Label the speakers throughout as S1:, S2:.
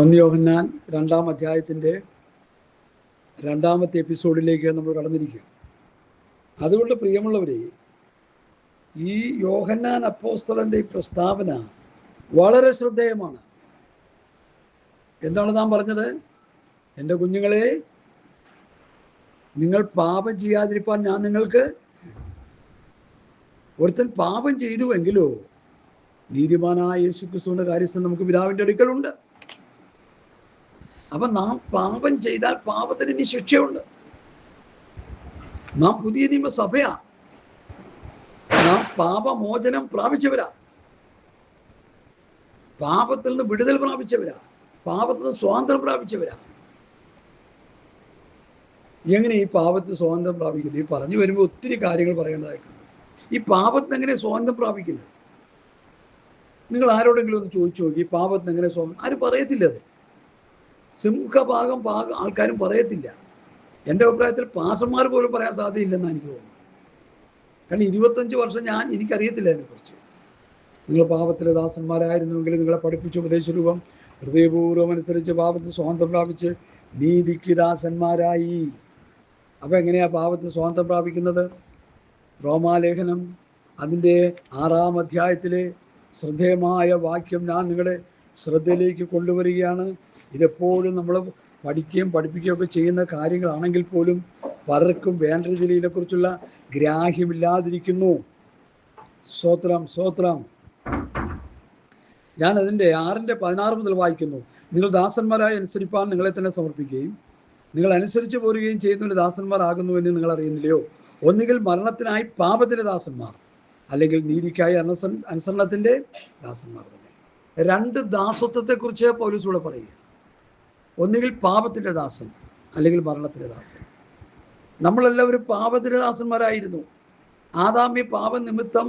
S1: ഒന്ന് യോഹന്നാൻ 2-ാം അധ്യായത്തിൻ്റെ 2-ാമത്തെ എപ്പിസോഡിലേക്ക് നമ്മൾ കടന്നിരിക്കുക. അതുകൊണ്ട് പ്രിയമുള്ളവരെ, ഈ യോഹന്നാൻ അപ്പോസ്തലൻ്റെ ഈ പ്രസ്താവന വളരെ ശ്രദ്ധേയമാണ്. എന്താണ് നാം പറഞ്ഞത്? എൻ്റെ കുഞ്ഞുങ്ങളെ, നിങ്ങൾ പാപം ചെയ്യാതിരിക്കാൻ ഞാൻ നിങ്ങൾക്ക്. ഒരുത്തൻ പാപം ചെയ്തുവെങ്കിലോ നീതിമാനായ യേശുക്രിസ്തുവിൻ്റെ കാര്യസ്ഥൻ നമുക്ക് പിതാവിൻ്റെ അടുക്കലുണ്ട്. അപ്പം നാം പാപം ചെയ്താൽ പാപത്തിന് ഇനി ശിക്ഷയുണ്ട്. നാം പുതിയ നിയമസഭയാ, നാം പാപമോചനം പ്രാപിച്ചവരാ, പാപത്തിൽ നിന്ന് വിടുതൽ പ്രാപിച്ചവരാ, പാപത്തിൽ നിന്ന് സ്വാതന്ത്ര്യം പ്രാപിച്ചവരാ. എങ്ങനെ ഈ പാപത്തിൽ സ്വാതന്ത്ര്യം പ്രാപിക്കുന്നത്? ഈ പറഞ്ഞു വരുമ്പോൾ ഒത്തിരി കാര്യങ്ങൾ പറയേണ്ടതായിട്ടുണ്ട്. ഈ പാപത്തിന് എങ്ങനെ സ്വാതന്ത്ര്യം പ്രാപിക്കുന്നത്? നിങ്ങൾ ആരോടെങ്കിലും ഒന്ന് ചോദിച്ചു നോക്കി, ഈ പാപത്തിന് എങ്ങനെ സ്വാതന്ത്ര്യം? ആരും പറയത്തില്ല. അത് സിംഹഭാഗം ആൾക്കാരും പറയത്തില്ല. എൻ്റെ അഭിപ്രായത്തിൽ പാസന്മാർ പോലും പറയാൻ സാധ്യതയില്ലെന്നാണ് എനിക്ക് തോന്നുന്നത്. കാരണം 25 വർഷം എനിക്കറിയത്തില്ല അതിനെക്കുറിച്ച്. നിങ്ങൾ പാപത്തിലെ ദാസന്മാരായിരുന്നുവെങ്കിൽ നിങ്ങളെ പഠിപ്പിച്ച ഉപദേശരൂപം ഹൃദയപൂർവ്വം അനുസരിച്ച് പാപത്തിൽ സ്വാതന്ത്ര്യം പ്രാപിച്ച് നീതിക്ക് ദാസന്മാരായി. അപ്പോൾ എങ്ങനെയാണ് പാപത്തിൽ സ്വാതന്ത്ര്യം പ്രാപിക്കുന്നത്? റോമാലേഖനം അതിൻ്റെ 6-ാം അധ്യായത്തിലെ ശ്രദ്ധേയമായ വാക്യം ഞാൻ നിങ്ങളുടെ ശ്രദ്ധയിലേക്ക് കൊണ്ടുവരികയാണ്. ഇതെപ്പോഴും നമ്മൾ പഠിക്കുകയും പഠിപ്പിക്കുകയൊക്കെ ചെയ്യുന്ന കാര്യങ്ങളാണെങ്കിൽ പോലും പലർക്കും വേണ്ട രീതിയിൽ ഇതിനെക്കുറിച്ചുള്ള ഗ്രാഹ്യമില്ലാതിരിക്കുന്നു. സ്തോത്രം സ്തോത്രം. ഞാൻ അതിൻ്റെ 6-16 മുതൽ വായിക്കുന്നു. നിങ്ങൾ ദാസന്മാരായി അനുസരിപ്പാൻ നിങ്ങളെ തന്നെ സമർപ്പിക്കുകയും നിങ്ങൾ അനുസരിച്ച് പോരുകയും ചെയ്യുന്നതിന് ദാസന്മാരാകുന്നുവെന്ന് നിങ്ങൾ അറിയുന്നില്ലയോ? ഒന്നുകിൽ മരണത്തിനായി പാപത്തിൻ്റെ ദാസന്മാർ, അല്ലെങ്കിൽ നീതിക്കായി അനുസരണത്തിൻ്റെ ദാസന്മാർ തന്നെ. 2 ദാസത്വത്തെക്കുറിച്ച് പൗലോസ് ഇവിടെ പറയുക. ഒന്നുകിൽ പാപത്തിൻ്റെ ദാസൻ, അല്ലെങ്കിൽ മരണത്തിൻ്റെ ദാസൻ. നമ്മളെല്ലാവരും പാപത്തിൻ്റെ ദാസന്മാരായിരുന്നു. ആദാമ്യ പാപം നിമിത്തം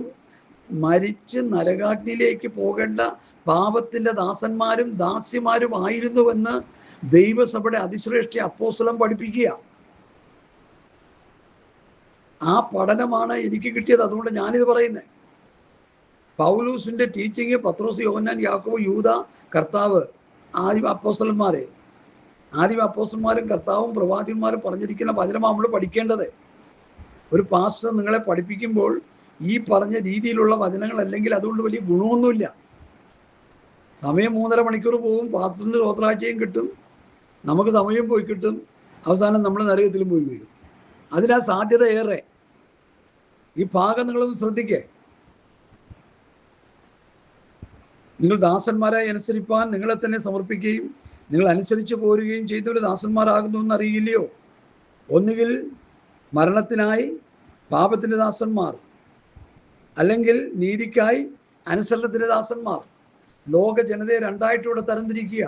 S1: മരിച്ച് നരകാഗ്നിയിലേക്ക് പോകേണ്ട പാപത്തിൻ്റെ ദാസന്മാരും ദാസ്യമാരും ആയിരുന്നുവെന്ന് ദൈവസഭയുടെ അതിശ്രേഷ്ഠ അപ്പോസ്തലൻ പഠിപ്പിക്കുക. ആ പഠനമാണ് എനിക്ക് കിട്ടിയത്. അതുകൊണ്ട് ഞാനിത് പറയുന്നത്. പൗലൂസിൻ്റെ ടീച്ചിങ്, പത്രോസ്, യോഹന്നാൻ, യാക്കോബ്, യൂദ, കർത്താവ്, ആദിമ അപ്പോസ്തലന്മാരും കർത്താവും പ്രവാചകന്മാരും പറഞ്ഞിരിക്കുന്ന വചനമാണ് നമ്മൾ പഠിക്കേണ്ടത്. ഒരു പാസ്റ്റർ നിങ്ങളെ പഠിപ്പിക്കുമ്പോൾ ഈ പറഞ്ഞ രീതിയിലുള്ള വചനങ്ങളല്ലെങ്കിൽ അതുകൊണ്ട് വലിയ ഗുണമൊന്നുമില്ല. സമയം 3.5 മണിക്കൂർ പോകും, പാസ്റ്ററിൻ്റെ സ്വത്രാഴ്ചയും കിട്ടും, നമുക്ക് സമയം പോയി കിട്ടും, അവസാനം നമ്മൾ നരകത്തിലും പോയി വീഴും. അതിനാ സാധ്യത ഏറെ. ഈ ഭാഗം നിങ്ങളൊന്ന് ശ്രദ്ധിക്കേ. നിങ്ങൾ ദാസന്മാരായി അനുസരിപ്പാൻ നിങ്ങളെ തന്നെ സമർപ്പിക്കുകയും നിങ്ങൾ അനുസരിച്ച് പോരുകയും ചെയ്യുന്നവർ ദാസന്മാരാകുന്നു എന്ന് അറിയില്ലയോ? ഒന്നുകിൽ മരണത്തിനായി പാപത്തിൻ്റെ ദാസന്മാർ, അല്ലെങ്കിൽ നീതിക്കായി അനുസരണത്തിൻ്റെ ദാസന്മാർ. ലോക ജനതയെ 2ആയിട്ട് ഇവിടെ തരംതിരിക്കുക.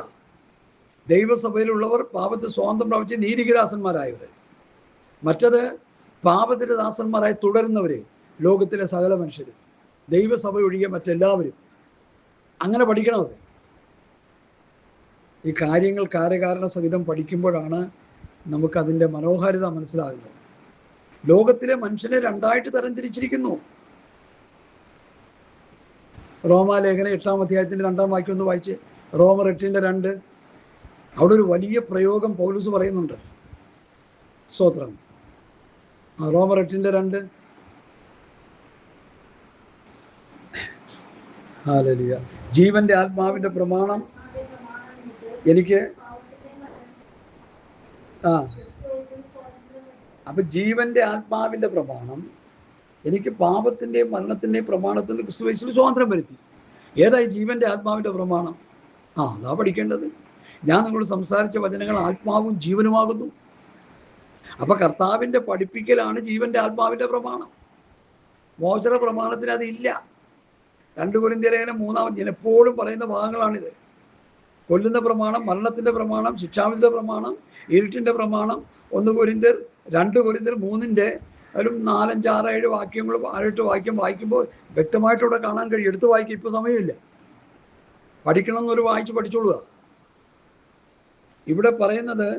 S1: ദൈവസഭയിലുള്ളവർ പാപത്തിൽ സ്വാതന്ത്ര്യം പ്രാപിച്ച് നീതിക്ക് ദാസന്മാരായവർ, മറ്റത് പാപത്തിൻ്റെ ദാസന്മാരായി തുടരുന്നവരെ, ലോകത്തിലെ സകല മനുഷ്യരും, ദൈവസഭ ഒഴികെ മറ്റെല്ലാവരും. അങ്ങനെ പഠിക്കണം. അത് ഈ കാര്യങ്ങൾ കാര്യകാരണ സഹിതം പഠിക്കുമ്പോഴാണ് നമുക്കതിൻ്റെ മനോഹാരിത മനസ്സിലാകുന്നത്. ലോകത്തിലെ മനുഷ്യനെ 2ആയിട്ട് തരംതിരിച്ചിരിക്കുന്നു. റോമാലേഖനം 8-ാം അധ്യായത്തിൻ്റെ 2-ാം വാക്യം ഒന്ന് വായിച്ച്. റോമർ 8:2. അവിടെ ഒരു വലിയ പ്രയോഗം പൗലോസ് പറയുന്നുണ്ട്. സ്തോത്രം. റോമർ 8:2. ഹല്ലേലൂയ. ജീവന്റെ ആത്മാവിൻ്റെ പ്രമാണം എനിക്ക് അപ്പം ജീവന്റെ ആത്മാവിൻ്റെ പ്രമാണം എനിക്ക് പാപത്തിൻ്റെയും മരണത്തിൻ്റെയും പ്രമാണത്തിൽ നിന്ന് ക്രിസ്തുയേശുവിൽ സ്വാതന്ത്ര്യം വരുത്തി. ഏതായി ജീവന്റെ ആത്മാവിൻ്റെ പ്രമാണം? അതാ പഠിക്കേണ്ടത്. ഞാൻ നിങ്ങളോട് സംസാരിച്ച വചനങ്ങൾ ആത്മാവും ജീവനുമാകുന്നു. അപ്പം കർത്താവിൻ്റെ പഠിപ്പിക്കലാണ് ജീവന്റെ ആത്മാവിൻ്റെ പ്രമാണം. മോചന പ്രമാണത്തിന് അതില്ല. 2 കൊരിന്ത്യർ 3 ഞാൻ എപ്പോഴും പറയുന്ന ഭാഗങ്ങളാണിത്. കൊല്ലുന്ന പ്രമാണം, മരണത്തിൻ്റെ പ്രമാണം, ശിക്ഷാവിധിയുടെ പ്രമാണം, ഇരുട്ടിൻ്റെ പ്രമാണം. 2 കൊരിന്ത്യർ 3-ന്റെ ഒരു 4, 5, 6, 7 വാക്യങ്ങൾ 8 വാക്യം വായിക്കുമ്പോൾ വ്യക്തമായിട്ടിവിടെ കാണാൻ കഴിയും. എടുത്ത് വായിക്കും, ഇപ്പോൾ സമയമില്ല. പഠിക്കണം എന്നൊരു വായിച്ച് പഠിച്ചോളുക. ഇവിടെ പറയുന്നത്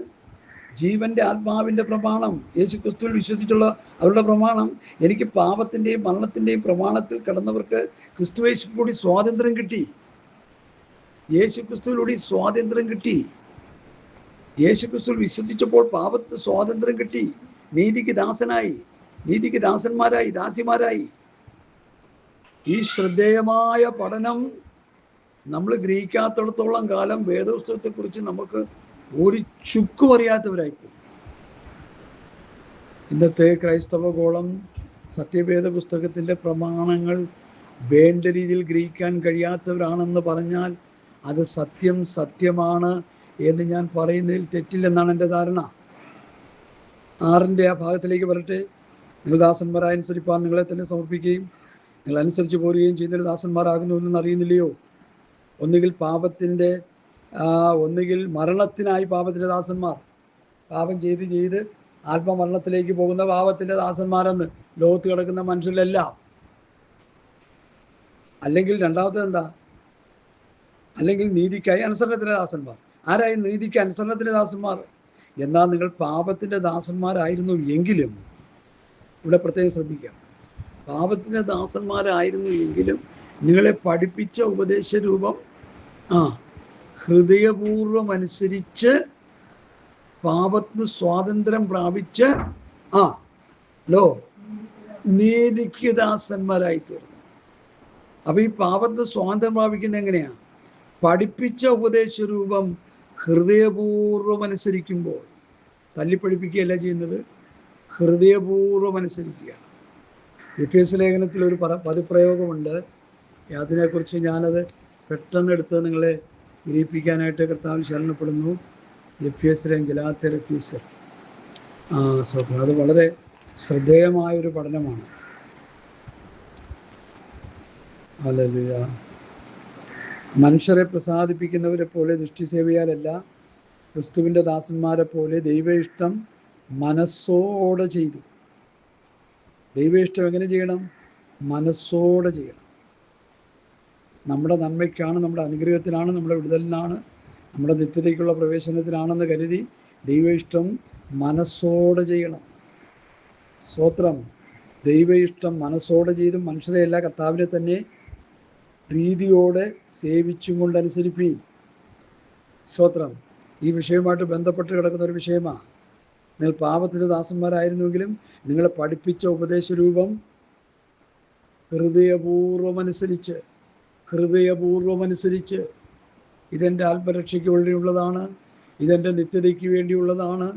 S1: ജീവന്റെ ആത്മാവിൻ്റെ പ്രമാണം, യേശു ക്രിസ്തുവിൽ വിശ്വസിച്ചുള്ള അവരുടെ പ്രമാണം. എനിക്ക് പാപത്തിൻ്റെയും മരണത്തിൻ്റെയും പ്രമാണത്തിൽ കിടന്നവർക്ക് ക്രിസ്തുയേശു കൂടി സ്വാതന്ത്ര്യം കിട്ടി. യേശുക്രിസ്തുവിലൂടെ സ്വാതന്ത്ര്യം കിട്ടി. യേശുക്രിസ്തു വിശ്വസിച്ചപ്പോൾ പാപത്തിന് സ്വാതന്ത്ര്യം കിട്ടി. നീതിക്ക് ദാസനായി, നീതിക്ക് ദാസന്മാരായി, ദാസിമാരായി. ഈ ശ്രദ്ധേയമായ പഠനം നമ്മൾ ഗ്രഹിക്കാത്തിടത്തോളം കാലം വേദപുസ്തകത്തെക്കുറിച്ച് നമുക്ക് ഒരു ചുക്കും അറിയാത്തവരായിപ്പോയി. ഇന്നത്തെ ക്രൈസ്തവ ഗോളം സത്യവേദ പുസ്തകത്തിൻ്റെ പ്രമാണങ്ങൾ വേണ്ട രീതിയിൽ ഗ്രഹിക്കാൻ കഴിയാത്തവരാണെന്ന് പറഞ്ഞാൽ അത് സത്യമാണ് എന്ന് ഞാൻ പറയുന്നതിൽ തെറ്റില്ലെന്നാണ് എൻ്റെ ധാരണ. 6 ആ ഭാഗത്തിലേക്ക് വരട്ടെ. നിങ്ങൾ ദാസന്മാരായി അനുസരിപ്പാൻ നിങ്ങളെ തന്നെ സമർപ്പിക്കുകയും നിങ്ങൾ അനുസരിച്ച് പോരുകയും ചെയ്യുന്നതിൽ ദാസന്മാരാകുന്നു എന്നൊന്നും അറിയുന്നില്ലയോ? ഒന്നുകിൽ മരണത്തിനായി പാപത്തിൻ്റെ ദാസന്മാർ, പാപം ചെയ്ത് ആത്മമരണത്തിലേക്ക് പോകുന്ന പാപത്തിൻ്റെ ദാസന്മാരെന്ന് ലോകത്ത് കിടക്കുന്ന മനുഷ്യരിലെല്ലാം. അല്ലെങ്കിൽ രണ്ടാമത്തെ എന്താ? അല്ലെങ്കിൽ നീതിക്കായി അനുസരണത്തിൻ്റെ ദാസന്മാർ. ആരായി നീതിക്ക് അനുസരണത്തിൻ്റെ ദാസന്മാർ? എന്നാൽ നിങ്ങൾ പാപത്തിൻ്റെ ദാസന്മാരായിരുന്നു എങ്കിലും, ഇവിടെ പ്രത്യേകം ശ്രദ്ധിക്കാം, പാപത്തിൻ്റെ ദാസന്മാരായിരുന്നു എങ്കിലും നിങ്ങളെ പഠിപ്പിച്ച ഉപദേശ രൂപം ഹൃദയപൂർവം അനുസരിച്ച് പാപത്തിന് സ്വാതന്ത്ര്യം പ്രാപിച്ച് നീതിക്ക് ദാസന്മാരായി തീർന്നു. അപ്പോൾ ഈ പാപത്തിന് സ്വാതന്ത്ര്യം പ്രാപിക്കുന്നത് എങ്ങനെയാണ്? പഠിപ്പിച്ച ഉപദേശ രൂപം ഹൃദയപൂർവ്വം അനുസരിക്കുമ്പോൾ. തല്ലിപ്പഠിപ്പിക്കുകയല്ല ചെയ്യുന്നത്, ഹൃദയപൂർവ്വം അനുസരിക്കുക. എഫേസ്യ ലേഖനത്തിൽ ഒരു പദപ്രയോഗമുണ്ട്. അതിനെക്കുറിച്ച് ഞാനത് പെട്ടെന്ന് എടുത്ത് നിങ്ങളെ ഗ്രഹിപ്പിക്കാനായിട്ട് കർത്താവിൽ ശരണപ്പെടുന്നു. എഫേസ്യരും ഗലാത്യർ, എഫേസ്യർ. അത് വളരെ ശ്രദ്ധേയമായൊരു പഠനമാണ്. ഹല്ലേലൂയ. മനുഷ്യരെ പ്രസാദിപ്പിക്കുന്നവരെ പോലെ ദൃഷ്ടിസേവയാലല്ല, ക്രിസ്തുവിൻ്റെ ദാസന്മാരെ പോലെ ദൈവ ഇഷ്ടം മനസ്സോടെ ചെയ്തു. ദൈവ ഇഷ്ടം എങ്ങനെ ചെയ്യണം? മനസ്സോടെ ചെയ്യണം. നമ്മുടെ നന്മയ്ക്കാണ്, നമ്മുടെ അനുഗ്രഹത്തിനാണ്, നമ്മുടെ വിടുതലിനാണ്, നമ്മുടെ നിത്യതയ്ക്കുള്ള പ്രവേശനത്തിനാണെന്ന് കരുതി ദൈവ ഇഷ്ടം മനസ്സോടെ ചെയ്യണം. സ്തോത്രം. ദൈവ ഇഷ്ടം മനസ്സോടെ ചെയ്തും മനുഷ്യരെയല്ല കർത്താവിനെ തന്നെ പ്രീതിയോടെ സേവിച്ചും കൊണ്ട് അനുസരിപ്പീൻ. സ്തോത്രം. ഈ വിഷയവുമായിട്ട് ബന്ധപ്പെട്ട് കിടക്കുന്ന ഒരു വിഷയമാണ്. നിങ്ങൾ പാപത്തിൻ്റെ ദാസന്മാരായിരുന്നുവെങ്കിലും നിങ്ങളെ പഠിപ്പിച്ച ഉപദേശ രൂപം ഹൃദയപൂർവ്വം അനുസരിച്ച് ഇതെൻ്റെ ആത്മരക്ഷയ്ക്ക് വേണ്ടിയുള്ളതാണ്, ഇതെൻ്റെ നിത്യതയ്ക്ക് വേണ്ടിയുള്ളതാണ്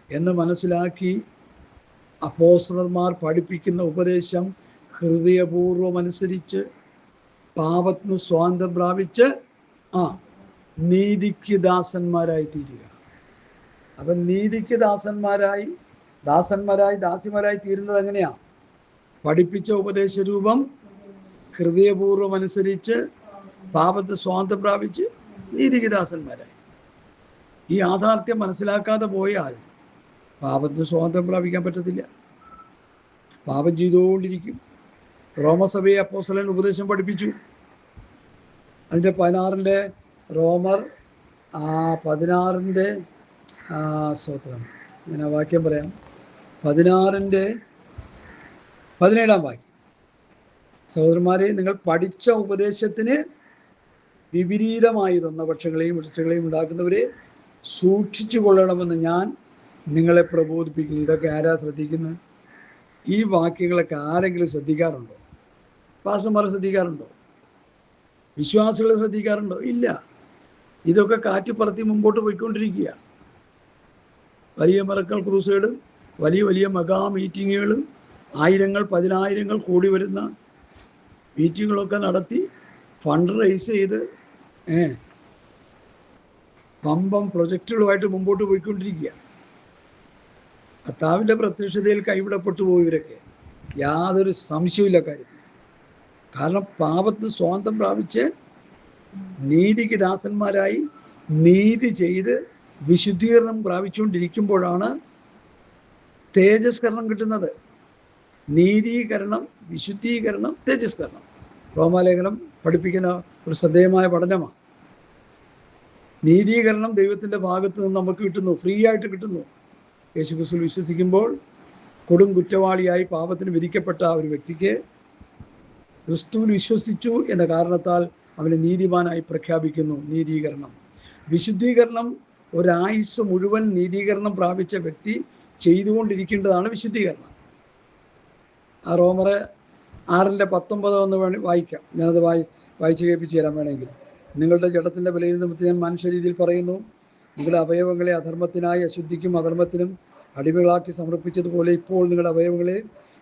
S1: എന്ന് മനസ്സിലാക്കി അപ്പോസ്തലന്മാർ പഠിപ്പിക്കുന്ന ഉപദേശം ഹൃദയപൂർവ്വം അനുസരിച്ച് പാപത്തിന് സ്വാതന്ത്ര്യം പ്രാപിച്ച് നീതിക്ക് ദാസന്മാരായി തീരുക. അപ്പം നീതിക്ക് ദാസന്മാരായി ദാസിമാരായി തീരുന്നത് എങ്ങനെയാണ്? പഠിപ്പിച്ച ഉപദേശ രൂപം ഹൃദയപൂർവ്വം അനുസരിച്ച് പാപത്തിന് സ്വാതന്ത്ര്യം പ്രാപിച്ച് നീതിക്ക് ദാസന്മാരായി. ഈ യാഥാർത്ഥ്യം മനസ്സിലാക്കാതെ പോയാൽ പാപത്തിന് സ്വാതന്ത്ര്യം പ്രാപിക്കാൻ പറ്റത്തില്ല. പാപം ചെയ്തുകൊണ്ടിരിക്കും. റോമസഭയെ അപ്പോസ്തലൻ ഉപദേശം പഠിപ്പിച്ചു. അതിൻ്റെ 16 റോമർ 16 സ്തോത്രം, ഞാൻ ആ വാക്യം പറയാം. 16 17 വാക്യം. സഹോദരന്മാരെ, നിങ്ങൾ പഠിച്ച ഉപദേശത്തിന് വിപരീതമായി തന്ന പക്ഷങ്ങളെയും വൃക്ഷങ്ങളെയും ഉണ്ടാക്കുന്നവരെ സൂക്ഷിച്ചു കൊള്ളണമെന്ന് ഞാൻ നിങ്ങളെ പ്രബോധിപ്പിക്കുന്നു. ഇതൊക്കെ ആരാ ശ്രദ്ധിക്കുന്നത്? ഈ വാക്യങ്ങളൊക്കെ ആരെങ്കിലും ശ്രദ്ധിക്കാറുണ്ടോ? പാസ്റ്റർമാർ ശ്രദ്ധിക്കാറുണ്ടോ? വിശ്വാസികൾ ശ്രദ്ധിക്കാറുണ്ടോ? ഇല്ല. ഇതൊക്കെ കാറ്റിപ്പറത്തി മുമ്പോട്ട് പോയിക്കൊണ്ടിരിക്കുക. വലിയ മിറക്കൽ ക്രൂസേഡും വലിയ മെഗാ മീറ്റിങ്ങുകളും 1000 10,000 കൂടി വരുന്ന മീറ്റിങ്ങുകളൊക്കെ നടത്തി ഫണ്ട് റേസ് ചെയ്ത് പമ്പം പ്രൊജക്റ്റുകളുമായിട്ട് മുമ്പോട്ട് പോയിക്കൊണ്ടിരിക്കുക. കർത്താവിൻ്റെ പ്രത്യക്ഷതയിൽ കൈവിടപ്പെട്ടു പോയവരൊക്കെ യാതൊരു സംശയമില്ല കാര്യത്തിൽ. കാരണം പാപത്തിന് സ്വാതന്ത്ര്യം പ്രാപിച്ച് നീതിക്ക് ദാസന്മാരായി നീതി ചെയ്ത് വിശുദ്ധീകരണം പ്രാപിച്ചുകൊണ്ടിരിക്കുമ്പോഴാണ് തേജസ്കരണം കിട്ടുന്നത്. നീതീകരണം, വിശുദ്ധീകരണം, തേജസ്കരണം. റോമാലേഖനം പഠിപ്പിക്കുന്ന ഒരു ശ്രദ്ധേയമായ പഠനമാണ്. നീതീകരണം ദൈവത്തിൻ്റെ ഭാഗത്ത് നിന്ന് നമുക്ക് കിട്ടുന്നു, ഫ്രീ ആയിട്ട് കിട്ടുന്നു. യേശുക്രിസ്തുവിൽ വിശ്വസിക്കുമ്പോൾ കൊടും കുറ്റവാളിയായി പാപത്തിന് വിധിക്കപ്പെട്ട ഒരു വ്യക്തിക്ക് ക്രിസ്തുവിൽ വിശ്വസിച്ചു എന്ന കാരണത്താൽ അവനെ നീതിമാനായി പ്രഖ്യാപിക്കുന്നു. നീതീകരണം, വിശുദ്ധീകരണം ഒരായുസ് മുഴുവൻ നീതീകരണം പ്രാപിച്ച വ്യക്തി ചെയ്തുകൊണ്ടിരിക്കേണ്ടതാണ് വിശുദ്ധീകരണം. ആ റോമർ 6:19 ഒന്ന് വായിക്കാം. ഞാനത് വായിച്ച് കേൾപ്പിച്ച് തരാൻ വേണമെങ്കിൽ. നിങ്ങളുടെ ജഡത്തിൻ്റെ വിലയിൽ നിമിത്തം ഞാൻ മനുഷ്യരീതിയിൽ പറയുന്നു, നിങ്ങളുടെ അവയവങ്ങളെ അധർമ്മത്തിനായി അശുദ്ധിക്കും അധർമ്മത്തിനും അടിമകളാക്കി സമർപ്പിച്ചതുപോലെ ഇപ്പോൾ നിങ്ങളുടെ അവയവങ്ങളെ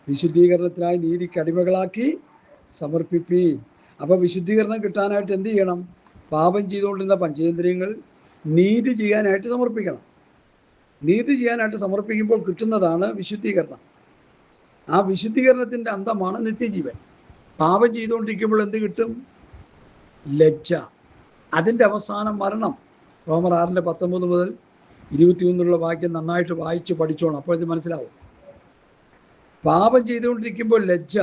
S1: വിശുദ്ധീകരണത്തിനായി നീതിക്ക് അടിമകളാക്കി സമർപ്പിപ്പീൻ. അപ്പോൾ വിശുദ്ധീകരണം കിട്ടാനായിട്ട് എന്ത് ചെയ്യണം? പാപം ചെയ്തുകൊണ്ടിരുന്ന പഞ്ചേന്ദ്രിയങ്ങൾ നീതി ചെയ്യാനായിട്ട് സമർപ്പിക്കണം. നീതി ചെയ്യാനായിട്ട് സമർപ്പിക്കുമ്പോൾ കിട്ടുന്നതാണ് വിശുദ്ധീകരണം. ആ വിശുദ്ധീകരണത്തിൻ്റെ അന്തമാണ് നിത്യജീവൻ. പാപം ചെയ്തുകൊണ്ടിരിക്കുമ്പോൾ എന്ത് കിട്ടും? ലജ്ജ. അതിൻ്റെ അവസാനം മരണം. റോമർ 6:19 മുതൽ 21 വാക്യം നന്നായിട്ട് വായിച്ച് പഠിച്ചോണം, അപ്പോൾ ഇത് മനസ്സിലാവും. പാപം ചെയ്തുകൊണ്ടിരിക്കുമ്പോൾ ലജ്ജ,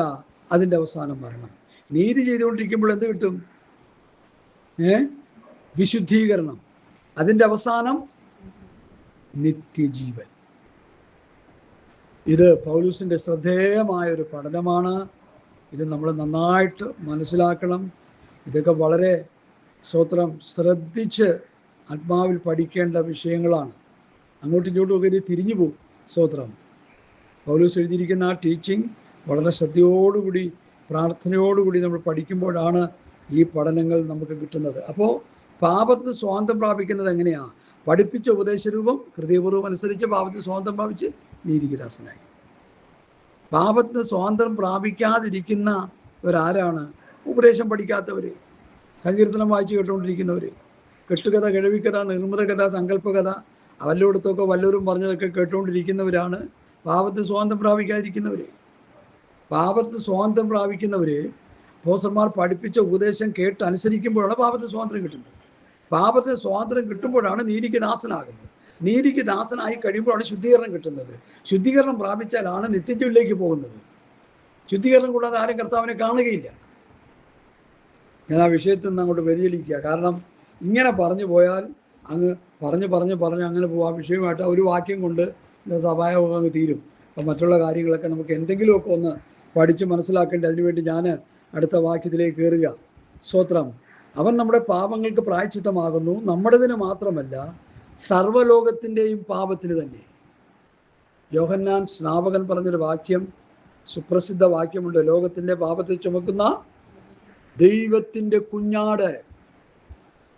S1: അതിൻ്റെ അവസാനം മരണം. നീതി ചെയ്തുകൊണ്ടിരിക്കുമ്പോൾ എന്ത് കിട്ടും? വിശുദ്ധീകരണം. അതിൻ്റെ അവസാനം നിത്യജീവൻ. ഇത് പൗലൂസിൻ്റെ ശ്രദ്ധേയമായൊരു പഠനമാണ്. ഇത് നമ്മൾ നന്നായിട്ട് മനസ്സിലാക്കണം. ഇതൊക്കെ വളരെ സ്തോത്രം ശ്രദ്ധിച്ച് ആത്മാവിൽ പഠിക്കേണ്ട വിഷയങ്ങളാണ്. അങ്ങോട്ടും ഇങ്ങോട്ടും ഒക്കെ ഇത് തിരിഞ്ഞു പോകും. സ്തോത്രം. പൗലൂസ് എഴുതിയിരിക്കുന്ന ആ ടീച്ചിങ് വളരെ ശ്രദ്ധയോടുകൂടി പ്രാർത്ഥനയോടുകൂടി നമ്മൾ പഠിക്കുമ്പോഴാണ് ഈ പഠനങ്ങൾ നമുക്ക് കിട്ടുന്നത്. അപ്പോൾ പാപത്തിന് സ്വാതന്ത്ര്യം പ്രാപിക്കുന്നത് എങ്ങനെയാണ്? പഠിപ്പിച്ച ഉപദേശരൂപം ഹൃദയപൂർവ്വം അനുസരിച്ച് പാപത്തിന് സ്വാതന്ത്ര്യം പ്രാപിച്ച് നീതിക്ക് ദാസനായി. പാപത്തിന് സ്വാതന്ത്ര്യം പ്രാപിക്കാതിരിക്കുന്നവരാരാണ്? ഉപദേശം പഠിക്കാത്തവർ, സങ്കീർത്തനം വായിച്ച് കേട്ടുകൊണ്ടിരിക്കുന്നവർ, കെട്ടുകഥ, കിഴവിക്കഥ, നിർമ്മിത കഥ, സങ്കല്പകഥ, വല്ലോടത്തൊക്കെ വല്ലവരും പറഞ്ഞതൊക്കെ കേട്ടുകൊണ്ടിരിക്കുന്നവരാണ് പാപത്തിന് സ്വാതന്ത്ര്യം പ്രാപിക്കാതിരിക്കുന്നവർ. പാപത്തിന് സ്വാതന്ത്ര്യം പ്രാപിക്കുന്നവർ അപ്പോസ്തലന്മാർ പഠിപ്പിച്ച ഉപദേശം കേട്ട് അനുസരിക്കുമ്പോഴാണ് പാപത്തിന് സ്വാതന്ത്ര്യം കിട്ടുന്നത്. പാപത്തിന് സ്വാതന്ത്ര്യം കിട്ടുമ്പോഴാണ് നീതിക്ക് ദാസനാകുന്നത്. നീതിക്ക് ദാസനായി കഴിയുമ്പോഴാണ് ശുദ്ധീകരണം കിട്ടുന്നത്. ശുദ്ധീകരണം പ്രാപിച്ചാലാണ് നിത്യജീവനിലേക്ക് പോകുന്നത്. ശുദ്ധീകരണം കൂടാതെ ആരും കർത്താവിനെ കാണുകയില്ല. ഞാൻ ആ വിഷയത്തിൽ നിന്ന് അങ്ങോട്ട് വ്യതിചലിക്കുക. കാരണം ഇങ്ങനെ പറഞ്ഞു പോയാൽ അങ്ങ് പറഞ്ഞ് അങ്ങനെ പോകും. ആ വിഷയമായിട്ട് ഒരു വാക്യം കൊണ്ട് സഭായോഗം അങ്ങ് തീരും. അപ്പം മറ്റുള്ള കാര്യങ്ങളൊക്കെ നമുക്ക് എന്തെങ്കിലുമൊക്കെ ഒന്ന് പഠിച്ച് മനസ്സിലാക്കേണ്ടത്. അതിനുവേണ്ടി ഞാൻ അടുത്ത വാക്യത്തിലേക്ക് കയറുക. സ്തോത്രം. അവൻ നമ്മുടെ പാപങ്ങൾക്ക് പ്രായശ്ചിത്തമാകുന്നു, നമ്മുടേതിന് മാത്രമല്ല സർവ്വലോകത്തിൻ്റെയും പാപത്തിന് തന്നെ. യോഹന്നാൻ സ്നാപകൻ പറഞ്ഞൊരു വാക്യം, സുപ്രസിദ്ധ വാക്യമുണ്ട്, ലോകത്തിൻ്റെ പാപത്തെ ചുമക്കുന്ന ദൈവത്തിൻ്റെ കുഞ്ഞാട്.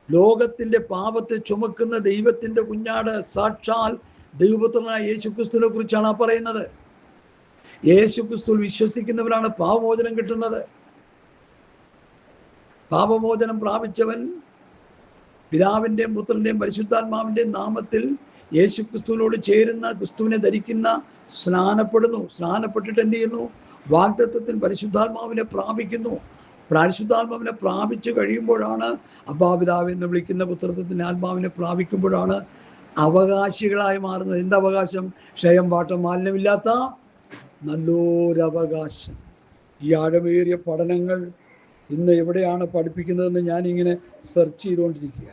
S1: ലോകത്തിൻ്റെ പാപത്തെ ചുമക്കുന്ന ദൈവത്തിൻ്റെ കുഞ്ഞാട് സാക്ഷാൽ ദൈവപുത്രനായ യേശുക്രിസ്തുവിനെ കുറിച്ചാണ് ആ പറയുന്നത്. യേശുക്രിസ്തുവിൽ വിശ്വസിക്കുന്നവരാണ് പാപമോചനം കിട്ടുന്നത്. പാപമോചനം പ്രാപിച്ചവൻ പിതാവിൻ്റെയും പുത്രൻ്റെയും പരിശുദ്ധാത്മാവിൻ്റെയും നാമത്തിൽ യേശുക്രിസ്തുവിനോട് ചേരുന്ന, ക്രിസ്തുവിനെ ധരിക്കുന്ന, സ്നാനപ്പെടുന്നു. സ്നാനപ്പെട്ടിട്ട് എന്ത് ചെയ്യുന്നു? വാഗ്ദത്തത്തിൽ പരിശുദ്ധാത്മാവിനെ പ്രാപിക്കുന്നു. പരിശുദ്ധാത്മാവിനെ പ്രാപിച്ചു കഴിയുമ്പോഴാണ് അബ്ബാപിതാവ് എന്ന് വിളിക്കുന്ന പുത്രത്വത്തിൻ്റെ ആത്മാവിനെ പ്രാപിക്കുമ്പോഴാണ് അവകാശികളായി മാറുന്നത്. എന്ത് അവകാശം? ക്ഷയം, പാട്ടം, മാലിന്യമില്ലാത്ത നല്ലൊരവകാശം. ഈ ആഴമേറിയ പഠനങ്ങൾ ഇന്ന് എവിടെയാണ് പഠിപ്പിക്കുന്നതെന്ന് ഞാനിങ്ങനെ സെർച്ച് ചെയ്തുകൊണ്ടിരിക്കുക.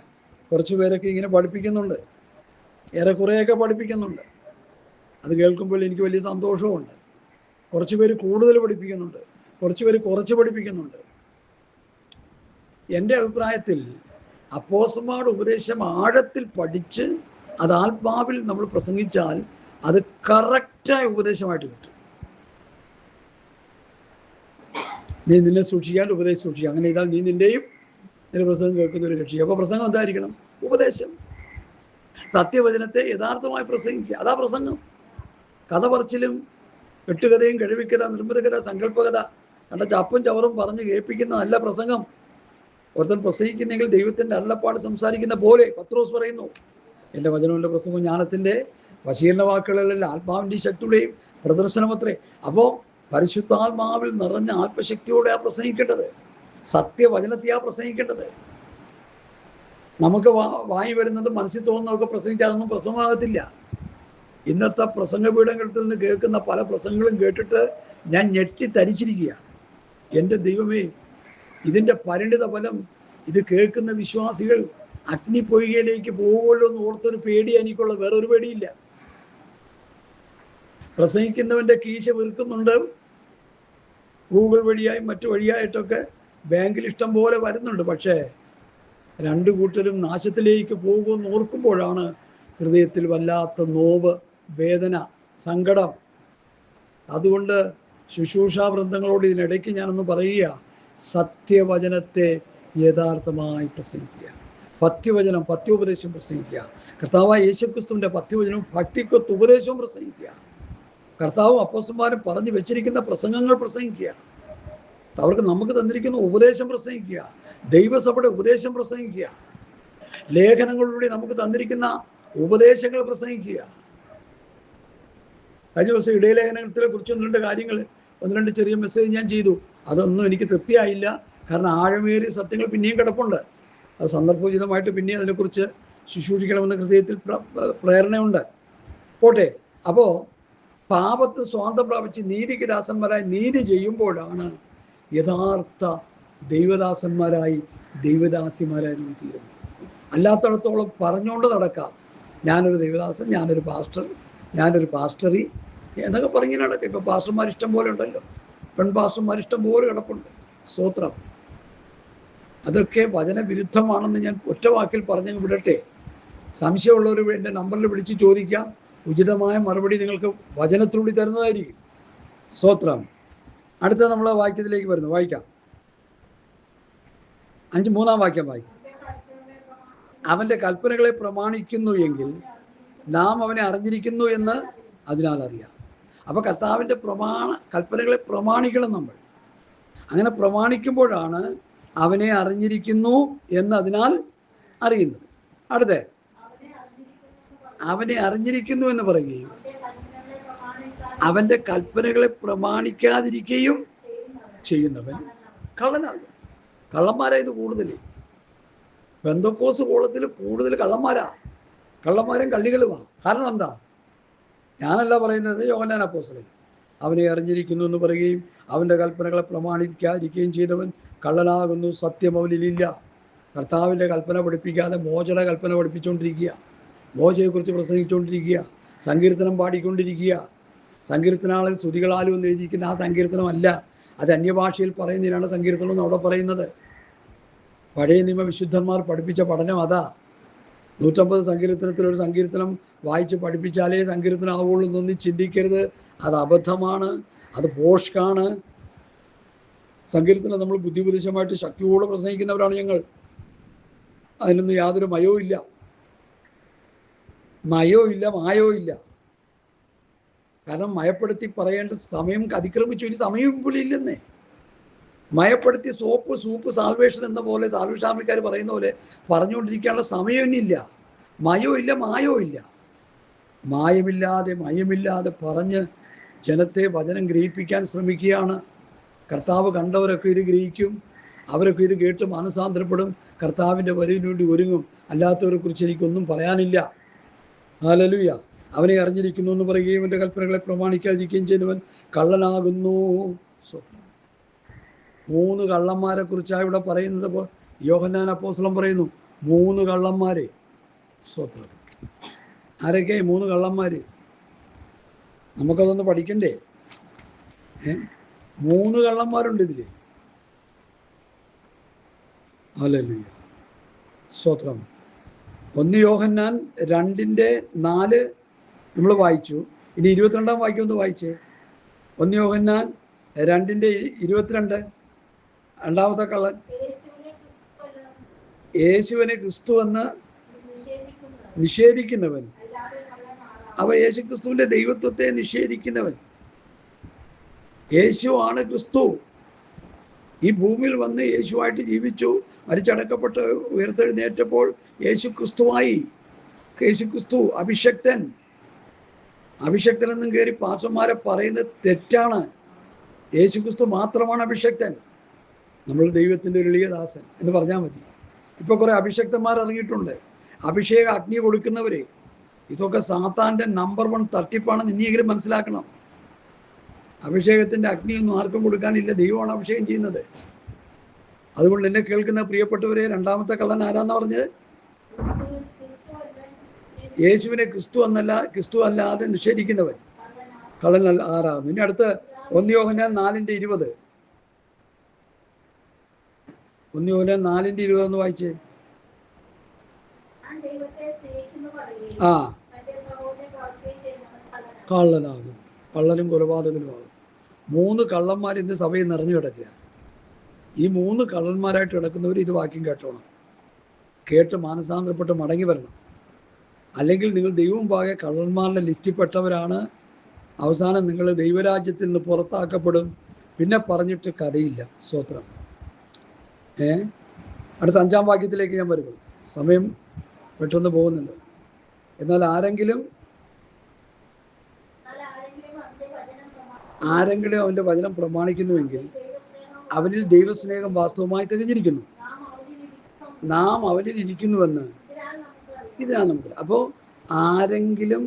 S1: കുറച്ച് പേരൊക്കെ ഇങ്ങനെ പഠിപ്പിക്കുന്നുണ്ട്, ഏറെക്കുറെയൊക്കെ പഠിപ്പിക്കുന്നുണ്ട്. അത് കേൾക്കുമ്പോൾ എനിക്ക് വലിയ സന്തോഷമുണ്ട്. കുറച്ച് പേര് കൂടുതൽ പഠിപ്പിക്കുന്നുണ്ട്, കുറച്ച് പേര് കുറച്ച് പഠിപ്പിക്കുന്നുണ്ട്. എൻ്റെ അഭിപ്രായത്തിൽ അപ്പോസ്തലന്മാരുടെ ഉപദേശം ആഴത്തിൽ പഠിച്ച് അത് ആത്മാവിൽ നമ്മൾ പ്രസംഗിച്ചാൽ അത് കറക്റ്റായ ഉപദേശമായിട്ട് കിട്ടും. നീ നിന്നെ സൂക്ഷിക്കാൻ ഉപദേശം സൂക്ഷിക്കുക, അങ്ങനെ ചെയ്താൽ നീ നിൻ്റെയും നിന്റെ പ്രസംഗം കേൾക്കുന്ന ഒരു രക്ഷിക്കുക. അപ്പോൾ പ്രസംഗം എന്തായിരിക്കണം? ഉപദേശം. സത്യവചനത്തെ യഥാർത്ഥമായി പ്രസംഗിക്കുക, അതാ പ്രസംഗം. കഥ പറച്ചിലും കെട്ടുകഥയും കിഴവിക്കഥ, നിർമ്മിത കഥ, സങ്കല്പകഥ കണ്ട ചപ്പും ചവറും പറഞ്ഞ് കേൾപ്പിക്കുന്ന നല്ല പ്രസംഗം. ഒരുത്തൻ പ്രസംഗിക്കുന്നെങ്കിൽ ദൈവത്തിൻ്റെ അരുളപ്പാട് സംസാരിക്കുന്ന പോലെ പത്രോസ് പറയുന്നു, എൻ്റെ വചനങ്ങളുടെ പ്രസംഗം ജ്ഞാനത്തിൻ്റെ വശീകരണ വാക്കുകളല്ല, ആത്മാവിൻ്റെ ശക്തിയുടെയും പ്രദർശനമത്രേ. അപ്പോൾ പരിശുദ്ധാത്മാവിൽ നിറഞ്ഞ ആത്മശക്തിയോടെയാണ് പ്രസംഗിക്കേണ്ടത്. സത്യവചനത്തെയാണ് പ്രസംഗിക്കേണ്ടത്. നമുക്ക് വായി വരുന്നത് മനസ്സിൽ തോന്നുന്നതൊക്കെ പ്രസംഗിച്ചാൽ അതൊന്നും പ്രസംഗമാകത്തില്ല. ഇന്നത്തെ പ്രസംഗപീഠങ്ങളിൽ നിന്ന് കേൾക്കുന്ന പല പ്രസംഗങ്ങളും കേട്ടിട്ട് ഞാൻ ഞെട്ടിത്തരിച്ചിരിക്കുക. എൻ്റെ ദൈവമേ, ഇതിൻ്റെ പരിണിത ഫലം ഇത് കേൾക്കുന്ന വിശ്വാസികൾ അഗ്നിപ്പൊയ്കയിലേക്ക് പോകുമല്ലോ എന്ന് ഓർത്തൊരു പേടി എനിക്കുള്ള, വേറെ ഒരു പേടിയില്ല. പ്രസംഗിക്കുന്നവൻ്റെ കീശ വീർക്കുന്നുണ്ട്. ഗൂഗിൾ വഴിയായും മറ്റു വഴിയായിട്ടൊക്കെ ബാങ്കിൽ ഇഷ്ടം പോലെ വരുന്നുണ്ട്. പക്ഷേ രണ്ടു കൂട്ടരും നാശത്തിലേക്ക് പോകുമെന്ന് ഓർക്കുമ്പോഴാണ് ഹൃദയത്തിൽ വല്ലാത്ത നോവ്, വേദന, സങ്കടം. അതുകൊണ്ട് ശുശ്രൂഷാ വൃന്ദങ്ങളോട് ഇതിനിടയ്ക്ക് ഞാനൊന്ന് പറയുക, സത്യവചനത്തെ യഥാർത്ഥമായി പ്രസംഗിക്കുക. പത്യവചനം, പത്യോപദേശം പ്രസംഗിക്കുക. കർത്താവായ യേശുക്രിസ്തുവിൻ്റെ പത്യവചനവും ഭക്തിക്കൊത്ത് ഉപദേശവും പ്രസംഗിക്കുക. കർത്താവും അപ്പോസ്തലന്മാരും പറഞ്ഞു വെച്ചിരിക്കുന്ന പ്രസംഗങ്ങൾ പ്രസംഗിക്കുക. അവർക്ക് നമുക്ക് തന്നിരിക്കുന്ന ഉപദേശം പ്രസംഗിക്കുക. ദൈവസഭയുടെ ഉപദേശം പ്രസംഗിക്കുക. ലേഖനങ്ങളിലൂടെ നമുക്ക് തന്നിരിക്കുന്ന ഉപദേശങ്ങൾ പ്രസംഗിക്കുക. കഴിഞ്ഞ ദിവസം ഇടയലേഖനത്തിനെ കുറിച്ച് ഒന്ന് രണ്ട് ചെറിയ മെസ്സേജ് ഞാൻ ചെയ്തു. അതൊന്നും എനിക്ക് തൃപ്തിയായില്ല. കാരണം ആഴമേറിയ സത്യങ്ങൾ പിന്നെയും കിടപ്പുണ്ട്. അത് സന്ദർഭോചിതമായിട്ട് പിന്നെ അതിനെക്കുറിച്ച് ശുശ്രൂഷിക്കണമെന്ന് ഹൃദയത്തിൽ പ്രേരണയുണ്ട്. പോട്ടെ. അപ്പോൾ പാപത്ത് സ്വാതന്ത്ര്യം പ്രാപിച്ച് നീതിക്ക് ദാസന്മാരായി നീതി ചെയ്യുമ്പോഴാണ് യഥാർത്ഥ ദൈവദാസന്മാരായി ദൈവദാസിമാരായി തീരുന്നത്. അല്ലാത്തടത്തോളം പറഞ്ഞുകൊണ്ട് നടക്കാം, ഞാനൊരു ദൈവദാസൻ, ഞാനൊരു പാസ്റ്റർ, ഞാനൊരു പാസ്റ്ററി എന്നൊക്കെ പറഞ്ഞിങ്ങനെ നടക്കാം. ഇപ്പോൾ പാസ്റ്റർമാർ ഇഷ്ടം പോലെ ഉണ്ടല്ലോ, പെൺപാസ്റ്റർമാർ ഇഷ്ടം പോലെ കിടപ്പുണ്ട്. സ്തോത്രം. അതൊക്കെ വചനവിരുദ്ധമാണെന്ന് ഞാൻ ഒറ്റ വാക്കിൽ പറഞ്ഞു വിടട്ടെ. സംശയമുള്ളവർ എൻ്റെ നമ്പറിൽ വിളിച്ച് ചോദിക്കാം. ഉചിതമായ മറുപടി നിങ്ങൾക്ക് വചനത്തിലൂടെ തരുന്നതായിരിക്കും. സ്തോത്രം. അടുത്ത നമ്മൾ വാക്യത്തിലേക്ക് വരുന്നു. വായിക്കാം. 3-ാം വാക്യം വായിക്കാം. അവൻ്റെ കൽപ്പനകളെ പ്രമാണിക്കുന്നു എങ്കിൽ നാം അവനെ അറിഞ്ഞിരിക്കുന്നു എന്ന് അതിനാൽ അറിയാം. അപ്പോൾ കർത്താവിൻ്റെ കൽപ്പനകളെ പ്രമാണിക്കണം നമ്മൾ. അങ്ങനെ പ്രമാണിക്കുമ്പോഴാണ് അവനെ അറിഞ്ഞിരിക്കുന്നു എന്ന് അതിനാൽ അറിയുന്നത്. അടുത്ത അവനെ അറിഞ്ഞിരിക്കുന്നു എന്ന് പറയുകയും അവൻ്റെ കൽപ്പനകളെ പ്രമാണിക്കാതിരിക്കുകയും ചെയ്യുന്നവൻ കള്ളനാകും. കള്ളന്മാരായത് കൂടുതൽ. പെന്തക്കോസ് കോളത്തിൽ കൂടുതൽ കള്ളന്മാരും കള്ളികളുമാണ്. കാരണം എന്താ? ഞാനല്ല പറയുന്നത്, യോഹന്നാൻ അപ്പോസ്തലൻ. അവനെ അറിഞ്ഞിരിക്കുന്നു എന്ന് പറയുകയും അവൻ്റെ കൽപ്പനകളെ പ്രമാണിക്കാതിരിക്കുകയും ചെയ്തവൻ കള്ളനാകുന്നു, സത്യം അവനിലില്ല. കർത്താവിൻ്റെ കൽപ്പന പഠിപ്പിക്കാതെ മോശയുടെ കൽപ്പന പഠിപ്പിച്ചുകൊണ്ടിരിക്കുക, മോശയെക്കുറിച്ച് പ്രസംഗിച്ചുകൊണ്ടിരിക്കുക, സങ്കീർത്തനം പാടിക്കൊണ്ടിരിക്കുക. സങ്കീർത്തനാളിൽ സ്തുതികളാലും എന്ന് എഴുതിയിരിക്കുന്ന ആ സങ്കീർത്തനമല്ല, അത് അന്യഭാഷയിൽ പറയുന്നതിനാണ് സങ്കീർത്തനം എന്ന് അവിടെ പറയുന്നത്. പഴയ നിയമ വിശുദ്ധന്മാർ പഠിപ്പിച്ച പഠനം അതാ. 150 സങ്കീർത്തനത്തിൽ ഒരു സങ്കീർത്തനം വായിച്ച് പഠിപ്പിച്ചാലേ സങ്കീർത്തനം ആവുള്ളൂ എന്നൊന്നും ചിന്തിക്കരുത്. അത് അബദ്ധമാണ്, അത് പോഷ്കാണ്. സങ്കീർത്തനം നമ്മൾ ബുദ്ധിപുരുഷമായിട്ട് ശക്തിയോടെ പ്രസംഗിക്കുന്നവരാണ് ഞങ്ങൾ. അതിനൊന്നും യാതൊരു മയവും ഇല്ല, മായവും. കാരണം മയപ്പെടുത്തി പറയേണ്ട സമയം അതിക്രമിച്ചു. ഒരു സമയം ഇപ്പോൾ ഇല്ലെന്നേ. മയപ്പെടുത്തി സോപ്പ്, സൂപ്പ്, സാൽവേഷൻ എന്ന പോലെ സാൽവേഷൻ ആർമിക്കാർ പറയുന്ന പോലെ പറഞ്ഞുകൊണ്ടിരിക്കാനുള്ള സമയമൊന്നുമില്ല. മായവും ഇല്ല. മയമില്ലാതെ പറഞ്ഞ് ജനത്തെ വചനം ഗ്രഹിപ്പിക്കാൻ ശ്രമിക്കുകയാണ്. കർത്താവ് കണ്ടവരൊക്കെ ഇത് ഗ്രഹിക്കും, അവരൊക്കെ ഇത് കേട്ട് മാനസാന്തരപ്പെടും, കർത്താവിൻ്റെ വരവിന് വേണ്ടി ഒരുങ്ങും. അല്ലാത്തവരെ കുറിച്ച് എനിക്കൊന്നും പറയാനില്ല. ഹല്ലേലൂയ. അവനെ അറിഞ്ഞിരിക്കുന്നു എന്ന് പറയുകയും എൻ്റെ കൽപ്പനകളെ പ്രമാണിക്കാതിരിക്കുകയും ചെയ്യുന്നവൻ കള്ളനാകുന്നു. 3 കള്ളന്മാരെ കുറിച്ചാണ് ഇവിടെ പറയുന്നത്. യോഹന്നാൻ അപ്പോസ്തലൻ പറയുന്നു 3 കള്ളന്മാരെ. സ്വത്രം. ആരൊക്കെ 3 കള്ളന്മാർ? നമുക്കതൊന്ന് പഠിക്കണ്ടേ? 3 കള്ളന്മാരുണ്ട് ഇതിൽ. ഹല്ലേലൂയ. സ്തോത്രം. 1 യോഹന്നാൻ 2:4 നമ്മൾ വായിച്ചു. ഇനി 22-ാം വാക്യം ഒന്ന് വായിച്ചേ. 1 യോഹന്നാൻ 2:22. രണ്ടാമത്തെ കള്ളൻ യേശുവിനെ ക്രിസ്തുവെന്ന് നിഷേധിക്കുന്നവൻ. അവ യേശു ക്രിസ്തുവിൻ്റെ ദൈവത്വത്തെ നിഷേധിക്കുന്നവൻ. യേശുവാണ് ക്രിസ്തു. ഈ ഭൂമിയിൽ വന്ന് യേശുവായിട്ട് ജീവിച്ചു, മരിച്ചടക്കപ്പെട്ട് ഉയർത്തെഴുന്നേറ്റപ്പോൾ യേശു ക്രിസ്തുവായി. യേശു ക്രിസ്തു അഭിഷക്തൻ എന്നും കയറി പാസ്റ്റർമാരെ പറയുന്നത് തെറ്റാണ്. യേശു ക്രിസ്തു മാത്രമാണ് അഭിഷക്തൻ. നമ്മൾ ദൈവത്തിൻ്റെ ഒരു എളിയദാസൻ എന്ന് പറഞ്ഞാൽ മതി. ഇപ്പോൾ കുറേ അഭിഷക്തന്മാർ ഇറങ്ങിയിട്ടുണ്ട്, അഭിഷേക അഗ്നി കൊടുക്കുന്നവർ. ഇതൊക്കെ സാത്താൻ്റെ നമ്പർ 1 തട്ടിപ്പാണെന്ന് ഇനിയെങ്കിലും മനസ്സിലാക്കണം. അഭിഷേകത്തിൻ്റെ അഗ്നിയൊന്നും ആർക്കും കൊടുക്കാനില്ല, ദൈവമാണ് അഭിഷേകം ചെയ്യുന്നത്. അതുകൊണ്ട് എന്നെ കേൾക്കുന്ന പ്രിയപ്പെട്ടവരെ, രണ്ടാമത്തെ കള്ളൻ ആരാന്ന് പറഞ്ഞത്? യേശുവിനെ ക്രിസ്തു അല്ലാതെ നിഷേധിക്കുന്നവൻ കള്ളൻ ആരാകുന്നു. ഇനി അടുത്ത് 1 യോഹന്നാൻ 4:20. 1 യോഹന്നാൻ 4:20 വായിച്ചേ. ആ, കള്ളനാകും, കള്ളനും കൊലപാതകനുമാകും. 3 കള്ളന്മാർ ഇന്ന് സഭയിൽ നിറഞ്ഞു കിടക്കുക. ഈ 3 കള്ളന്മാരായിട്ട് കിടക്കുന്നവർ ഇത് വാക്യം കേട്ടോണം, കേട്ട് മാനസാന്തരപ്പെട്ട് മടങ്ങി വരണം. അല്ലെങ്കിൽ നിങ്ങൾ ദൈവം പാകെ കള്ളന്മാരുടെ ലിസ്റ്റിൽപ്പെട്ടവരാണ്. അവസാനം നിങ്ങൾ ദൈവരാജ്യത്തിൽ നിന്ന് പുറത്താക്കപ്പെടും. പിന്നെ പറഞ്ഞിട്ട് കഥയില്ല. സ്തോത്രം. അടുത്ത 5-ാം വാക്യത്തിലേക്ക് ഞാൻ വരുന്നു. സമയം പെട്ടെന്ന് പോകുന്നുണ്ട്. എന്നാൽ ആരെങ്കിലും അവൻ്റെ വചനം പ്രമാണിക്കുന്നുവെങ്കിൽ അവനിൽ ദൈവസ്നേഹം വാസ്തവമായി തികഞ്ഞിരിക്കുന്നു. നാം അവനിൽ ഇരിക്കുന്നുവെന്ന് ഇതിനാണ് നമുക്ക്. അപ്പോൾ ആരെങ്കിലും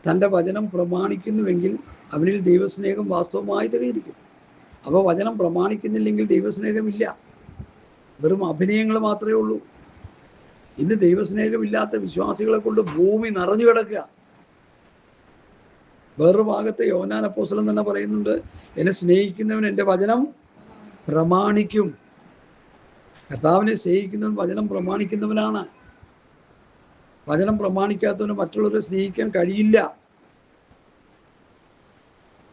S1: തൻ്റെ വചനം പ്രമാണിക്കുന്നുവെങ്കിൽ അവനിൽ ദൈവസ്നേഹം വാസ്തവമായി തികഞ്ഞിരിക്കുന്നു. അപ്പോൾ വചനം പ്രമാണിക്കുന്നില്ലെങ്കിൽ ദൈവസ്നേഹമില്ല, വെറും അഭിനയങ്ങൾ മാത്രമേ ഉള്ളൂ. ഇന്ന് ദൈവസ്നേഹമില്ലാത്ത വിശ്വാസികളെ കൊണ്ട് ഭൂമി നിറഞ്ഞു കിടക്കുക. വേറൊരു ഭാഗത്ത് യോഹന്നാൻ അപ്പോസ്തലൻ തന്നെ പറയുന്നുണ്ട്, എന്നെ സ്നേഹിക്കുന്നവൻ എൻ്റെ വചനം പ്രമാണിക്കും. കർത്താവിനെ സ്നേഹിക്കുന്നവൻ വചനം പ്രമാണിക്കുന്നവനാണ്. വചനം പ്രമാണിക്കാത്തവന് മറ്റുള്ളവരെ സ്നേഹിക്കാൻ കഴിയില്ല.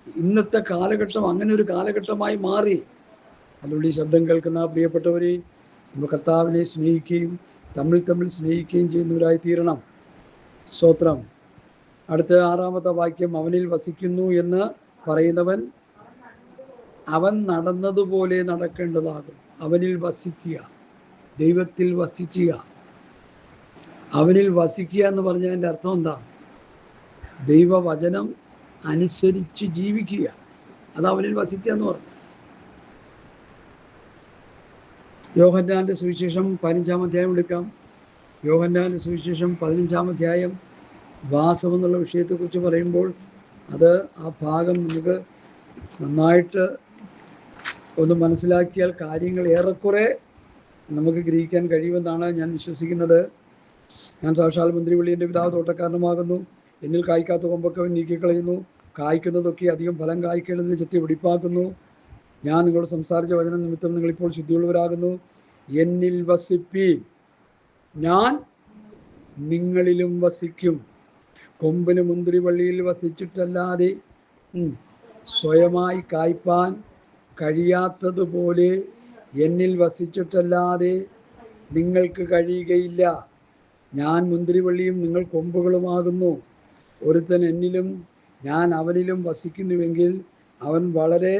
S1: ഇന്നത്തെ കാലഘട്ടം അങ്ങനെ ഒരു കാലഘട്ടമായി മാറി. അതുകൊണ്ട് ഈ ശബ്ദം കേൾക്കുന്ന പ്രിയപ്പെട്ടവരെ, നമ്മൾ കർത്താവിനെ സ്നേഹിക്കുകയും തമ്മിൽ സ്നേഹിക്കുകയും ചെയ്യുന്നവരായി തീരണം. സ്തോത്രം. അടുത്ത 6-ാമത്തെ വാക്യം, അവനിൽ വസിക്കുന്നു എന്ന് പറയുന്നവൻ അവൻ നടന്നതുപോലെ നടക്കേണ്ടതാകും. അവനിൽ വസിക്കുക, ദൈവത്തിൽ വസിക്കുക. അവനിൽ വസിക്കുക എന്ന് പറഞ്ഞതിൻ്റെ അർത്ഥം എന്താ? ദൈവവചനം അനുസരിച്ച് ജീവിക്കുക. അത് അവനിൽ വസിക്കുക എന്ന് പറഞ്ഞു. യോഹന്നാൻ്റെ സുവിശേഷം 15-ാം അധ്യായം എടുക്കാം. യോഹന്നാൻ്റെ സുവിശേഷം 15-ാം അധ്യായം വാസം എന്നുള്ള വിഷയത്തെക്കുറിച്ച് പറയുമ്പോൾ അത് ആ ഭാഗം നമുക്ക് നന്നായിട്ട് ഒന്ന് മനസ്സിലാക്കിയാൽ കാര്യങ്ങൾ ഏറെക്കുറെ നമുക്ക് ഗ്രഹിക്കാൻ കഴിയുമെന്നാണ് ഞാൻ വിശ്വസിക്കുന്നത്. ഞാൻ സാക്ഷാൽ മന്ത്രിവള്ളി എൻ്റെ പിതാവ് തോട്ടക്കാരനുമാകുന്നു. എന്നിൽ കായ്ക്കാത്ത കൊമ്പൊക്കെ അവൻ നീക്കിക്കളയുന്നു. കായ്ക്കുന്നതൊക്കെ അധികം ഫലം കായ്ക്കേണ്ടതിന് ചെത്തി വെടിപ്പാക്കുന്നു. ഞാൻ നിങ്ങളോട് സംസാരിച്ച വചനം നിമിത്തം നിങ്ങളിപ്പോൾ ശുദ്ധിയുള്ളവരാകുന്നു. എന്നിൽ വസിപ്പീൻ, ഞാൻ നിങ്ങളിലും വസിക്കും. കൊമ്പിന് മുന്തിരിവള്ളിയിൽ വസിച്ചിട്ടല്ലാതെ സ്വയമായി കായ്പാൻ കഴിയാത്തതുപോലെ എന്നിൽ വസിച്ചിട്ടല്ലാതെ നിങ്ങൾക്ക് കഴിയുകയില്ല. ഞാൻ മുന്തിരിവള്ളിയും നിങ്ങൾ കൊമ്പുകളുമാകുന്നു. ഒരുത്തൻ എന്നിലും ഞാൻ അവനിലും വസിക്കുന്നുവെങ്കിൽ അവൻ വളരെ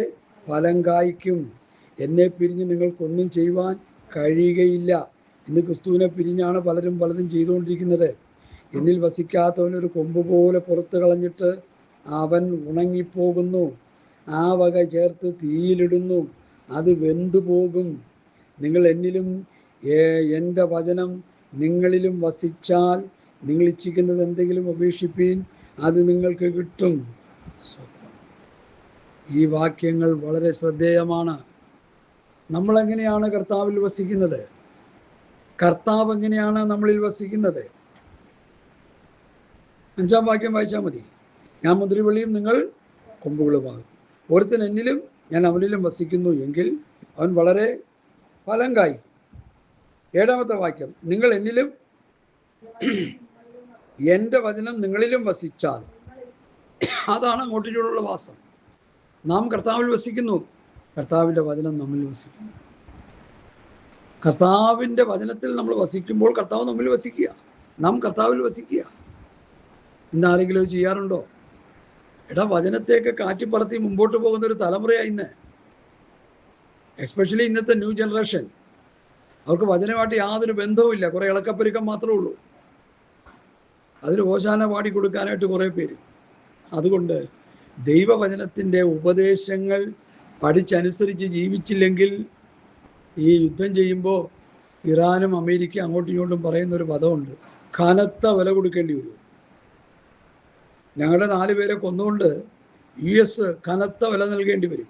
S1: ഫലം കായ്ക്കും. എന്നെ പിരിഞ്ഞ് നിങ്ങൾക്കൊന്നും ചെയ്യുവാൻ കഴിയുകയില്ല. ഇന്ന് ക്രിസ്തുവിനെ പിരിഞ്ഞാണ് പലരും പലതും ചെയ്തുകൊണ്ടിരിക്കുന്നത്. എന്നിൽ വസിക്കാത്തവനൊരു കൊമ്പ് പോലെ പുറത്ത് കളഞ്ഞിട്ട് അവൻ ഉണങ്ങിപ്പോകുന്നു. ആ വക ചേർത്ത് തീയിലിടുന്നു, അത് വെന്തു പോകും. നിങ്ങൾ എന്നിലും എൻ്റെ വചനം നിങ്ങളിലും വസിച്ചാൽ നിങ്ങൾ ഇച്ഛിക്കുന്നത് എന്തെങ്കിലും അപേക്ഷിപ്പീൻ, അത് നിങ്ങൾക്ക് കിട്ടും. ഈ വാക്യങ്ങൾ വളരെ ശ്രദ്ധേയമാണ്. നമ്മളെങ്ങനെയാണ് കർത്താവിൽ വസിക്കുന്നത്? കർത്താവ് എങ്ങനെയാണ് നമ്മളിൽ വസിക്കുന്നത്? 5-ാം വാക്യം വായിച്ചാൽ മതി. ഞാൻ മുന്തിരിവള്ളിയും നിങ്ങൾ കൊമ്പുകളുമാകും. ഒരുത്തൻ എന്നിലും ഞാൻ അവനിലും വസിക്കുന്നു എങ്കിൽ അവൻ വളരെ ഫലം കായ്ക്കും. 7-ാമത്തെ വാക്യം, നിങ്ങൾ എന്നിലും എൻ്റെ വചനം നിങ്ങളിലും വസിച്ചാൽ. അതാണ് അങ്ങോട്ടുള്ള വാസം. നാം കർത്താവിൽ വസിക്കുന്നു, കർത്താവിൻ്റെ വചനം നമ്മിൽ വസിക്കുന്നു. കർത്താവിൻ്റെ വചനത്തിൽ നമ്മൾ വസിക്കുമ്പോൾ കർത്താവ് നമ്മിൽ വസിക്കുക, നാം കർത്താവിൽ വസിക്കുക. ഇന്ന് ആരെങ്കിലും അത് ചെയ്യാറുണ്ടോ? വചനത്തേക്ക് കാറ്റിപ്പറത്തി മുമ്പോട്ട് പോകുന്നൊരു തലമുറയായി ഇന്ന്. എസ്പെഷ്യലി ഇന്നത്തെ ന്യൂ ജനറേഷൻ. അവർക്ക് വചനമായിട്ട് യാതൊരു ബന്ധവുമില്ല. കുറേ ഇളക്കപ്പെരുക്കം മാത്രമേ ഉള്ളൂ. അതിന് ഓശാന പാടി കൊടുക്കാനായിട്ട് കുറേ പേര്. അതുകൊണ്ട് ദൈവവചനത്തിൻ്റെ ഉപദേശങ്ങൾ പഠിച്ചനുസരിച്ച് ജീവിച്ചില്ലെങ്കിൽ ഈ യുദ്ധം ചെയ്യുമ്പോൾ ഇറാനും അമേരിക്ക അങ്ങോട്ടും ഇങ്ങോട്ടും പറയുന്നൊരു പദമുണ്ട്, കനത്ത വില കൊടുക്കേണ്ടി വരും. ഞങ്ങളുടെ 4 പേരെ കൊന്നുകൊണ്ട് US കനത്ത വില നൽകേണ്ടി വരും.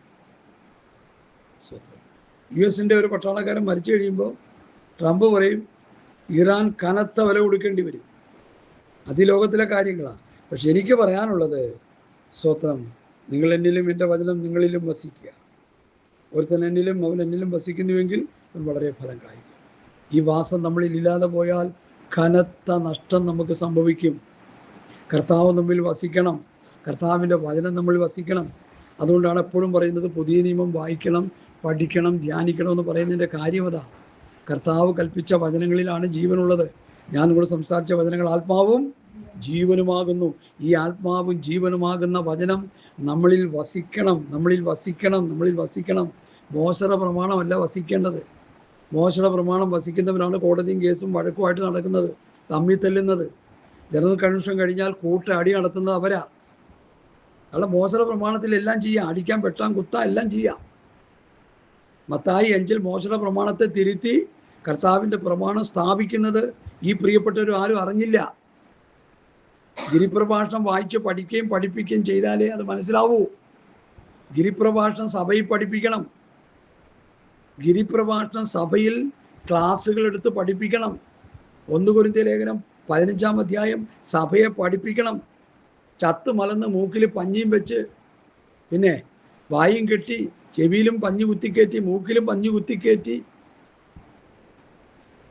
S1: US-ൻ്റെ ഒരു പട്ടാളക്കാരൻ മരിച്ചു കഴിയുമ്പോൾ ട്രംപ് പറയും ഇറാൻ കനത്ത വില കൊടുക്കേണ്ടി വരും. അതിലോകത്തിലെ കാര്യങ്ങളാണ്. പക്ഷെ എനിക്ക് പറയാനുള്ളത്, സ്തോത്രം, നിങ്ങൾ എന്നിലും എൻ്റെ വചനം നിങ്ങളിലും വസിക്കുക. ഒരുത്തൻ എന്നിലും അവൻ എന്നിലും വസിക്കുന്നുവെങ്കിൽ വളരെ ഫലം കായ്ക്കും. ഈ വാസം നമ്മളിൽ ഇല്ലാതെ പോയാൽ കനത്ത നഷ്ടം നമുക്ക് സംഭവിക്കും. കർത്താവ് നമ്മിൽ വസിക്കണം, കർത്താവിൻ്റെ വചനം നമ്മിൽ വസിക്കണം. അതുകൊണ്ടാണ് എപ്പോഴും പറയുന്നത് പുതിയ നിയമം വായിക്കണം, പഠിക്കണം, ധ്യാനിക്കണം എന്ന് പറയുന്നതിൻ്റെ കാര്യം അതാ. കർത്താവ് കൽപ്പിച്ച വചനങ്ങളിലാണ് ജീവനുള്ളത്. ഞാൻ ഇവിടെ സംസാരിച്ച വചനങ്ങൾ ആത്മാവും ജീവനുമാകുന്നു. ഈ ആത്മാവും ജീവനുമാകുന്ന വചനം നമ്മളിൽ വസിക്കണം, നമ്മളിൽ വസിക്കണം, നമ്മളിൽ വസിക്കണം. മോശയുടെ പ്രമാണമല്ല വസിക്കേണ്ടത്. മോശയുടെ പ്രമാണം വസിക്കുന്നവരാണ് കോടതിയും കേസും വഴക്കുമായിട്ട് നടക്കുന്നത്, തമ്മിൽ തല്ലുന്നത്. ജനറൽ കൺവെൻഷൻ കഴിഞ്ഞാൽ കൂട്ട അടി നടത്തുന്നത് അവരാ. അയാളെ മോശയുടെ പ്രമാണത്തിൽ എല്ലാം ചെയ്യാം, അടിക്കാൻ, വെട്ടാൻ, കുത്താൻ എല്ലാം ചെയ്യാം. മത്തായി 5 മോശയുടെ പ്രമാണത്തെ തിരുത്തി കർത്താവിൻ്റെ പ്രമാണം സ്ഥാപിക്കുന്നത് ഈ പ്രിയപ്പെട്ടവർ ആരും അറിഞ്ഞില്ല. ഗിരിപ്രഭാഷണം വായിച്ച് പഠിക്കുകയും പഠിപ്പിക്കുകയും ചെയ്താലേ അത് മനസ്സിലാവൂ. ഗിരിപ്രഭാഷണം സഭയിൽ പഠിപ്പിക്കണം. ഗിരിപ്രഭാഷണം സഭയിൽ ക്ലാസ്സുകൾ എടുത്ത് പഠിപ്പിക്കണം. 1 കൊരിന്ത്യർ ലേഖനം 15-ാം അധ്യായം സഭയെ പഠിപ്പിക്കണം. ചത്ത് മലന്ന് മൂക്കിൽ പഞ്ഞിയും വെച്ച്, പിന്നെ വായും കെട്ടി, ചെവിയിലും പഞ്ഞു കുത്തിക്കയറ്റി, മൂക്കിലും പഞ്ഞു കുത്തിക്കയറ്റി,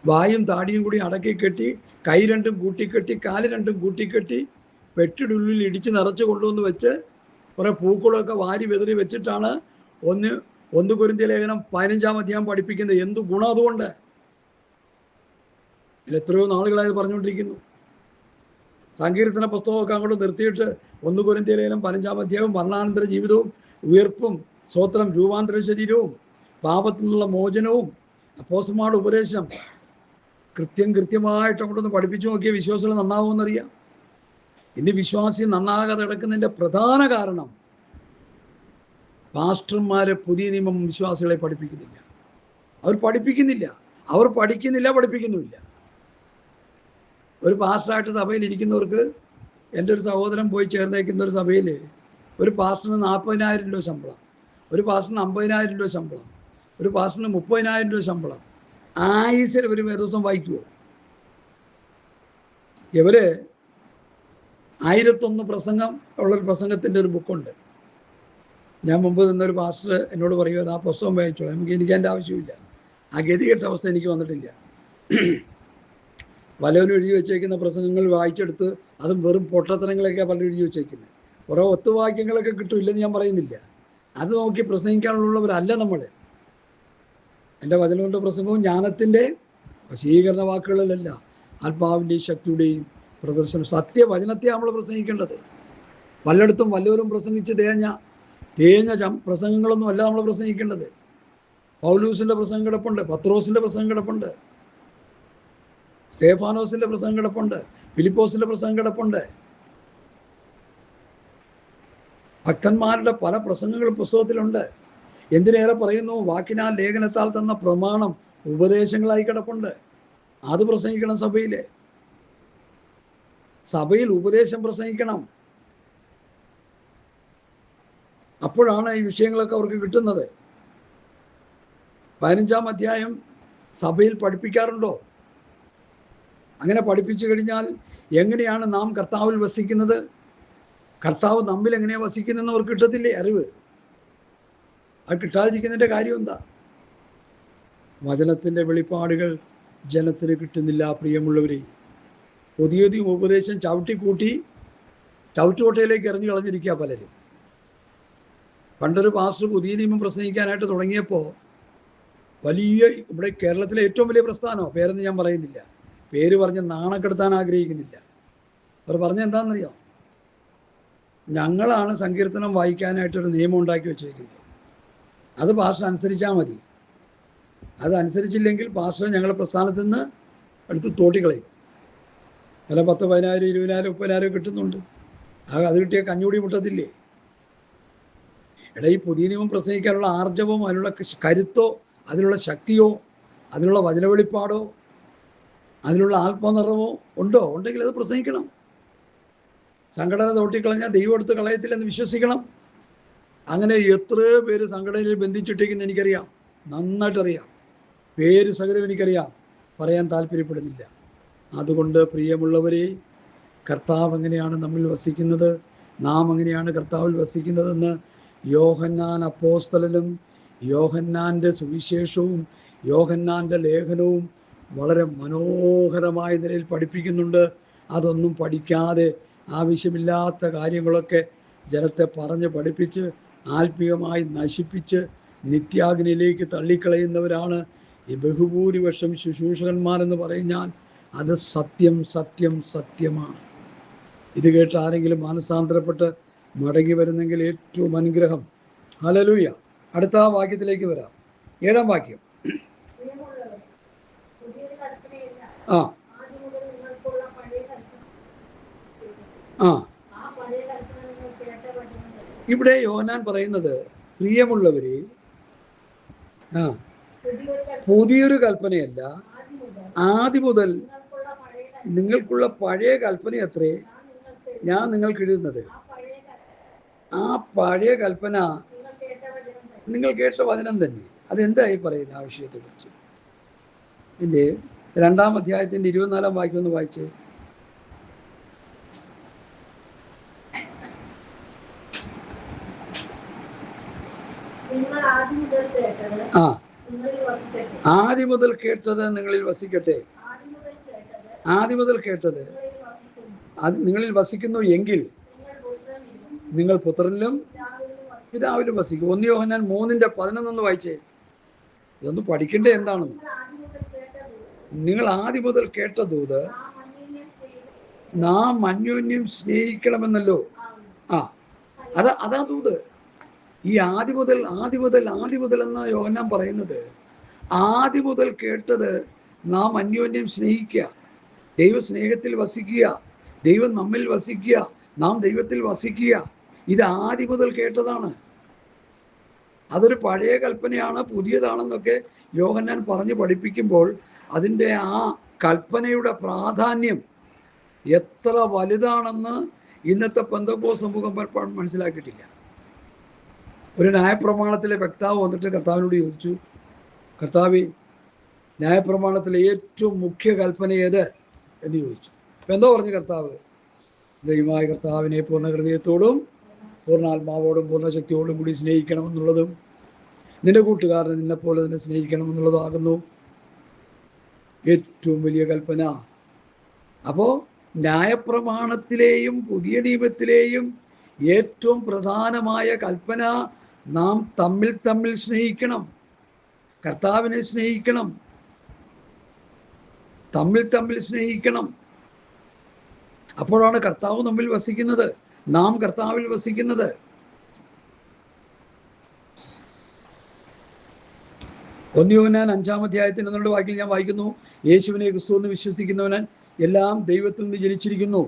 S1: വായും താടിയും കൂടി അടക്കി കെട്ടി, കൈ രണ്ടും കൂട്ടിക്കെട്ടി, കാല് രണ്ടും കൂട്ടിക്കെട്ടി, പെട്ടിടുള്ളിൽ ഇടിച്ച് നിറച്ച് കൊണ്ടുവന്ന് വെച്ച് കുറേ പൂക്കളൊക്കെ വാരി വെതറി വെച്ചിട്ടാണ് 1 കൊരിന്ത്യർ ലേഖനം 15-ാം അധ്യായം പഠിപ്പിക്കുന്നത്. എന്ത് ഗുണം അതുകൊണ്ട്? എത്രയോ നാളുകളായത് പറഞ്ഞുകൊണ്ടിരിക്കുന്നു. സങ്കീർത്തന പുസ്തകമൊക്കെ അങ്ങോട്ട് നിർത്തിയിട്ട് 1 കൊരിന്ത്യർ ലേഖനം 15-ാം അധ്യായവും മരണാനന്തര ജീവിതവും ഉയർപ്പും സ്വത്രം രൂപാന്തര ശരീരവും പാപത്തിൽ നിന്നുള്ള മോചനവും അപ്പോസ്തലന്മാരുടെ ഉപദേശം കൃത്യമായിട്ട് അങ്ങോട്ടൊന്ന് പഠിപ്പിച്ചു നോക്കിയ വിശ്വാസികൾ നന്നാവുമെന്നറിയാം. ഇനി വിശ്വാസി നന്നാകാതെ കിടക്കുന്നതിൻ്റെ പ്രധാന കാരണം പാസ്റ്റർമാർ പുതിയ നിയമം വിശ്വാസികളെ പഠിപ്പിക്കുന്നില്ല. അവർ പഠിപ്പിക്കുന്നില്ല, പഠിപ്പിക്കുന്നുമില്ല. ഒരു പാസ്റ്ററായിട്ട് സഭയിൽ ഇരിക്കുന്നവർക്ക്, എൻ്റെ ഒരു സഹോദരൻ പോയി ചേർന്നേക്കുന്ന ഒരു സഭയിൽ ഒരു പാസ്റ്ററിന് 40,000 രൂപ ശമ്പളം, ഒരു പാസ്റ്ററിന് 50,000 രൂപ ശമ്പളം, ഒരു പാസ്റ്ററിന് 30,000 രൂപ ശമ്പളം. ആയുസിൽ ഒരു ദിവസം വായിക്കുമോ? ഇവർ 1001 പ്രസംഗം ഉള്ളൊരു പ്രസംഗത്തിൻ്റെ ഒരു ബുക്കുണ്ട്. ഞാൻ മുമ്പ് നിന്നൊരു പാസ്റ്റർ എന്നോട് പറയുമായിരുന്നു, ആ പുസ്തകം വായിച്ചോളാം, എനിക്ക് എൻ്റെ ആവശ്യമില്ല. ആ ഗതികെട്ട അവസ്ഥ എനിക്ക് വന്നിട്ടില്ല. പലവരും എഴുതി വെച്ചേക്കുന്ന പ്രസംഗങ്ങൾ വായിച്ചെടുത്ത് അതും വെറും പൊട്ടത്തരങ്ങളൊക്കെയാണ് പലരും എഴുതി വെച്ചേക്കുന്നത്. കുറേ ഒത്തുവാക്യങ്ങളൊക്കെ കിട്ടും, ഇല്ലെന്ന് ഞാൻ പറയുന്നില്ല. അത് നോക്കി പ്രസംഗിക്കാനുള്ളവരല്ല നമ്മൾ. എൻ്റെ വചനങ്ങളുടെ പ്രസംഗവും ജ്ഞാനത്തിൻ്റെ വശീകരണ വാക്കുകളിലല്ല, ആത്മാവിൻ്റെയും ശക്തിയുടെയും പ്രദർശനം. സത്യവചനത്തെയാണ് നമ്മൾ പ്രസംഗിക്കേണ്ടത്. പലയിടത്തും വല്ലവരും പ്രസംഗിച്ച് തേഞ്ഞ പ്രസംഗങ്ങളൊന്നും അല്ല നമ്മൾ പ്രസംഗിക്കേണ്ടത്. പൗലൂസിൻ്റെ പ്രസംഗം കിടപ്പുണ്ട്, പത്രോസിൻ്റെ പ്രസംഗം കിടപ്പുണ്ട്, സ്തേഫാനോസിൻ്റെ പ്രസംഗം കിടപ്പുണ്ട്, ഫിലിപ്പോസിൻ്റെ പ്രസംഗം കിടപ്പുണ്ട്. ഭക്തന്മാരുടെ പല പ്രസംഗങ്ങളും പുസ്തകത്തിലുണ്ട്. എന്തിനേറെ പറയുന്നു, വാക്കിനാൽ ലേഖനത്താൽ തന്ന പ്രമാണം ഉപദേശങ്ങളായി കിടപ്പുണ്ട്. അത് പ്രസംഗിക്കണം. സഭയിൽ ഉപദേശം പ്രസംഗിക്കണം. അപ്പോഴാണ് ഈ വിഷയങ്ങളൊക്കെ അവർക്ക് കിട്ടുന്നത്. 15-ാം അധ്യായം സഭയിൽ പഠിപ്പിക്കാറുണ്ടോ? അങ്ങനെ പഠിപ്പിച്ചു കഴിഞ്ഞാൽ എങ്ങനെയാണ് നാം കർത്താവിൽ വസിക്കുന്നത്, കർത്താവ് നമ്മിൽ എങ്ങനെയാണ് വസിക്കുന്നതെന്ന് അവർക്ക് കിട്ടത്തില്ലേ അറിവ്? അത് കിട്ടാതിരിക്കുന്നതിൻ്റെ കാര്യം എന്താ? വചനത്തിൻ്റെ വെളിപ്പാടുകൾ ജനത്തിന് കിട്ടുന്നില്ല. പ്രിയമുള്ളവരെ, പുതിയ ഉപദേശം ചവിട്ടുകൊട്ടയിലേക്ക് എറിഞ്ഞു കളഞ്ഞിരിക്കുക പലരും. പണ്ടൊരു പാസ്റ്റർ പുതിയ നിയമം പ്രസംഗിക്കാനായിട്ട് തുടങ്ങിയപ്പോൾ ഇവിടെ കേരളത്തിലെ ഏറ്റവും വലിയ പ്രസ്ഥാനമോ, പേരൊന്നും ഞാൻ പറയുന്നില്ല, പേര് പറഞ്ഞ് നാണക്കെടുത്താൻ ആഗ്രഹിക്കുന്നില്ല. അവർ പറഞ്ഞ എന്താണെന്നറിയോ? ഞങ്ങളാണ് സങ്കീർത്തനം വായിക്കാനായിട്ടൊരു നിയമം ഉണ്ടാക്കി വെച്ചിരിക്കുന്നത്, അത് പാസ്റ്റർ അനുസരിച്ചാൽ മതി. അതനുസരിച്ചില്ലെങ്കിൽ പാസ്റ്റർ ഞങ്ങളുടെ പ്രസ്ഥാനത്ത് നിന്ന് എടുത്ത് തോട്ടിക്കളയും. വില 10, 10,000, 20,000, 30,000 കിട്ടുന്നുണ്ട്. അത് കിട്ടിയ കഞ്ഞൂടി മുട്ടത്തില്ലേ? ഈ പുതിയ നിയമം പ്രസംഗിക്കാനുള്ള ആർജവമോ അതിനുള്ള കരുത്തോ അതിനുള്ള ശക്തിയോ അതിനുള്ള വചന വെളിപ്പാടോ അതിനുള്ള ആത്മനിറവോ ഉണ്ടോ? ഉണ്ടെങ്കിൽ അത് പ്രസംഗിക്കണം. സംഘടന തോട്ടിക്കളഞ്ഞാൽ ദൈവം എടുത്ത് കളയത്തില്ലെന്ന് വിശ്വസിക്കണം. അങ്ങനെ എത്രയോ പേര് സംഘടനയിൽ ബന്ധിച്ചിട്ടേക്കെന്ന് എനിക്കറിയാം, നന്നായിട്ടറിയാം. പേര് സഹിതം എനിക്കറിയാം, പറയാൻ താല്പര്യപ്പെടുന്നില്ല. അതുകൊണ്ട് പ്രിയമുള്ളവരെ, കർത്താവ് എങ്ങനെയാണ് നമ്മിൽ വസിക്കുന്നത്, നാം എങ്ങനെയാണ് കർത്താവിൽ വസിക്കുന്നതെന്ന് യോഹന്നാൻ അപ്പോസ്തലനും യോഹന്നാൻ്റെ സുവിശേഷവും യോഹന്നാൻ്റെ ലേഖനവും വളരെ മനോഹരമായ നിലയിൽ പഠിപ്പിക്കുന്നുണ്ട്. അതൊന്നും പഠിക്കാതെ ആവശ്യമില്ലാത്ത കാര്യങ്ങളൊക്കെ ജനത്തെ പറഞ്ഞ് പഠിപ്പിച്ച് ആത്മീയമായി നശിപ്പിച്ച് നിത്യാഗ്നിയിലേക്ക് തള്ളിക്കളയുന്നവരാണ് ഈ ബഹുഭൂരിപക്ഷം ശുശ്രൂഷകന്മാരെന്ന് പറഞ്ഞാൽ അത് സത്യം സത്യം സത്യമാണ്. ഇത് കേട്ട് ആരെങ്കിലും മാനസാന്തരപ്പെട്ട് മടങ്ങി വരുന്നെങ്കിൽ ഏറ്റവും അനുഗ്രഹം. ഹല്ലേലൂയ. അടുത്ത വാക്യത്തിലേക്ക് വരാം. 7-ാം വാക്യം. ആ ആ ഇവിടെ യോഹന്നാൻ പറയുന്നത്, പ്രിയമുള്ളവരെ, പുതിയൊരു കൽപ്പനയല്ല, ആദ്യം മുതൽ നിങ്ങൾക്കുള്ള പഴയ കൽപ്പന അത്രേ ഞാൻ നിങ്ങൾക്ക് എഴുതുന്നത്. ആ പഴയ കൽപ്പന നിങ്ങൾ കേട്ട വചനം തന്നെ. അതെന്തായി പറയുന്നത് ആ വിഷയത്തെക്കുറിച്ച്? ഇതിൻ്റെ 2-ാം അധ്യായത്തിൻ്റെ 24-ാം വാക്യം ഒന്ന് വായിച്ചേ. ആദ്യം മുതൽ കേട്ടത് നിങ്ങളിൽ വസിക്കട്ടെ. ആദ്യം മുതൽ കേട്ടത് അത് നിങ്ങളിൽ വസിക്കുന്നു എങ്കിൽ നിങ്ങൾ പുത്രനിലും പിതാവിലും വസിക്കും. 1 യോഹന്നാൻ 3:11 വായിച്ചേ. ഇതൊന്ന് പഠിക്കേണ്ടത് എന്താണെന്ന്. നിങ്ങൾ ആദ്യം മുതൽ കേട്ട ദൂത് നാം അന്യോന്യം സ്നേഹിക്കണമെന്നല്ലോ. അതാ ദൂത്. ഈ ആദ്യം മുതൽ എന്ന് യോഹന്നാൻ പറയുന്നത്, ആദ്യം മുതൽ കേട്ടത് നാം അന്യോന്യം സ്നേഹിക്കുക, ദൈവ സ്നേഹത്തിൽ വസിക്കുക, ദൈവം നമ്മിൽ വസിക്കുക, നാം ദൈവത്തിൽ വസിക്കുക. ഇത് ആദ്യം മുതൽ കേട്ടതാണ്. അതൊരു പഴയ കൽപ്പനയാണ്, പുതിയതാണെന്നൊക്കെ യോഹന്നാൻ പറഞ്ഞ് പഠിപ്പിക്കുമ്പോൾ അതിൻ്റെ ആ കൽപ്പനയുടെ പ്രാധാന്യം എത്ര വലുതാണെന്ന് ഇന്നത്തെ പെന്തക്കോസ്ത് സമൂഹം പലപ്പോഴും മനസ്സിലാക്കിയിട്ടില്ല. ഒരു ന്യായപ്രമാണത്തിലെ വക്താവ് വന്നിട്ട് കർത്താവിനോട് ചോദിച്ചു, കർത്താവേ, ന്യായപ്രമാണത്തിലെ ഏറ്റവും മുഖ്യ കൽപ്പന ഏത് എന്ന് ചോദിച്ചു. അപ്പം എന്തോ പറഞ്ഞു കർത്താവ്? ദൈവമായ കർത്താവിനെ പൂർണ്ണ ഹൃദയത്തോടും പൂർണ്ണാത്മാവോടും പൂർണ്ണ ശക്തിയോടും കൂടി സ്നേഹിക്കണമെന്നുള്ളതും നിന്റെ കൂട്ടുകാരനെ നിന്നെപ്പോലെ തന്നെ സ്നേഹിക്കണമെന്നുള്ളതാകുന്നു ഏറ്റവും വലിയ കൽപ്പന. അപ്പോൾ ന്യായപ്രമാണത്തിലെയും പുതിയ നിയമത്തിലെയും ഏറ്റവും പ്രധാനമായ കൽപ്പന നാം തമ്മിൽ സ്നേഹിക്കണം, കർത്താവിനെ സ്നേഹിക്കണം, തമ്മിൽ സ്നേഹിക്കണം. അപ്പോഴാണ് കർത്താവ് നമ്മിൽ വസിക്കുന്നത്, നാം കർത്താവിൽ വസിക്കുന്നത്. യോഹന്നാൻ 5-ാം അധ്യായത്തിൽ 1 വാക്യം ഞാൻ വായിക്കുന്നു, യേശുവിനെ ക്രിസ്തു എന്ന് വിശ്വസിക്കുന്നവൻ എല്ലാം ദൈവത്തിൽ നിന്ന് ജനിച്ചിരിക്കുന്നു.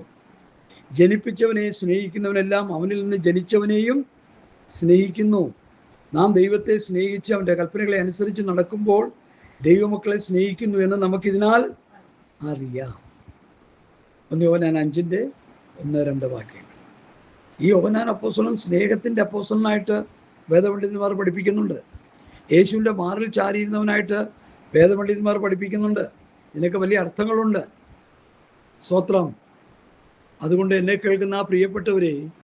S1: ജനിപ്പിച്ചവനെ സ്നേഹിക്കുന്നവനെല്ലാം അവനിൽ നിന്ന് ജനിച്ചവനെയും സ്നേഹിക്കുന്നു. നാം ദൈവത്തെ സ്നേഹിച്ച് അവൻ്റെ കൽപ്പനകളെ അനുസരിച്ച് നടക്കുമ്പോൾ ദൈവമക്കളെ സ്നേഹിക്കുന്നു എന്ന് നമുക്കിതിനാൽ അറിയാം. 1 യോഹന്നാൻ 5:1-2 വാക്യങ്ങൾ. ഈ യോഹന്നാൻ അപ്പോസ്തലൻ സ്നേഹത്തിൻ്റെ അപ്പോസ്തലനായിട്ട് വേദപണ്ഡിതന്മാർ പഠിപ്പിക്കുന്നുണ്ട്. യേശുവിൻ്റെ മാറിൽ ചാരിയിരുന്നവനായിട്ട് വേദപണ്ഡിതന്മാർ പഠിപ്പിക്കുന്നുണ്ട്. ഇതിനൊക്കെ വലിയ അർത്ഥങ്ങളുണ്ട്. സ്തോത്രം. അതുകൊണ്ട് എന്നെ കേൾക്കുന്ന പ്രിയപ്പെട്ടവരെ,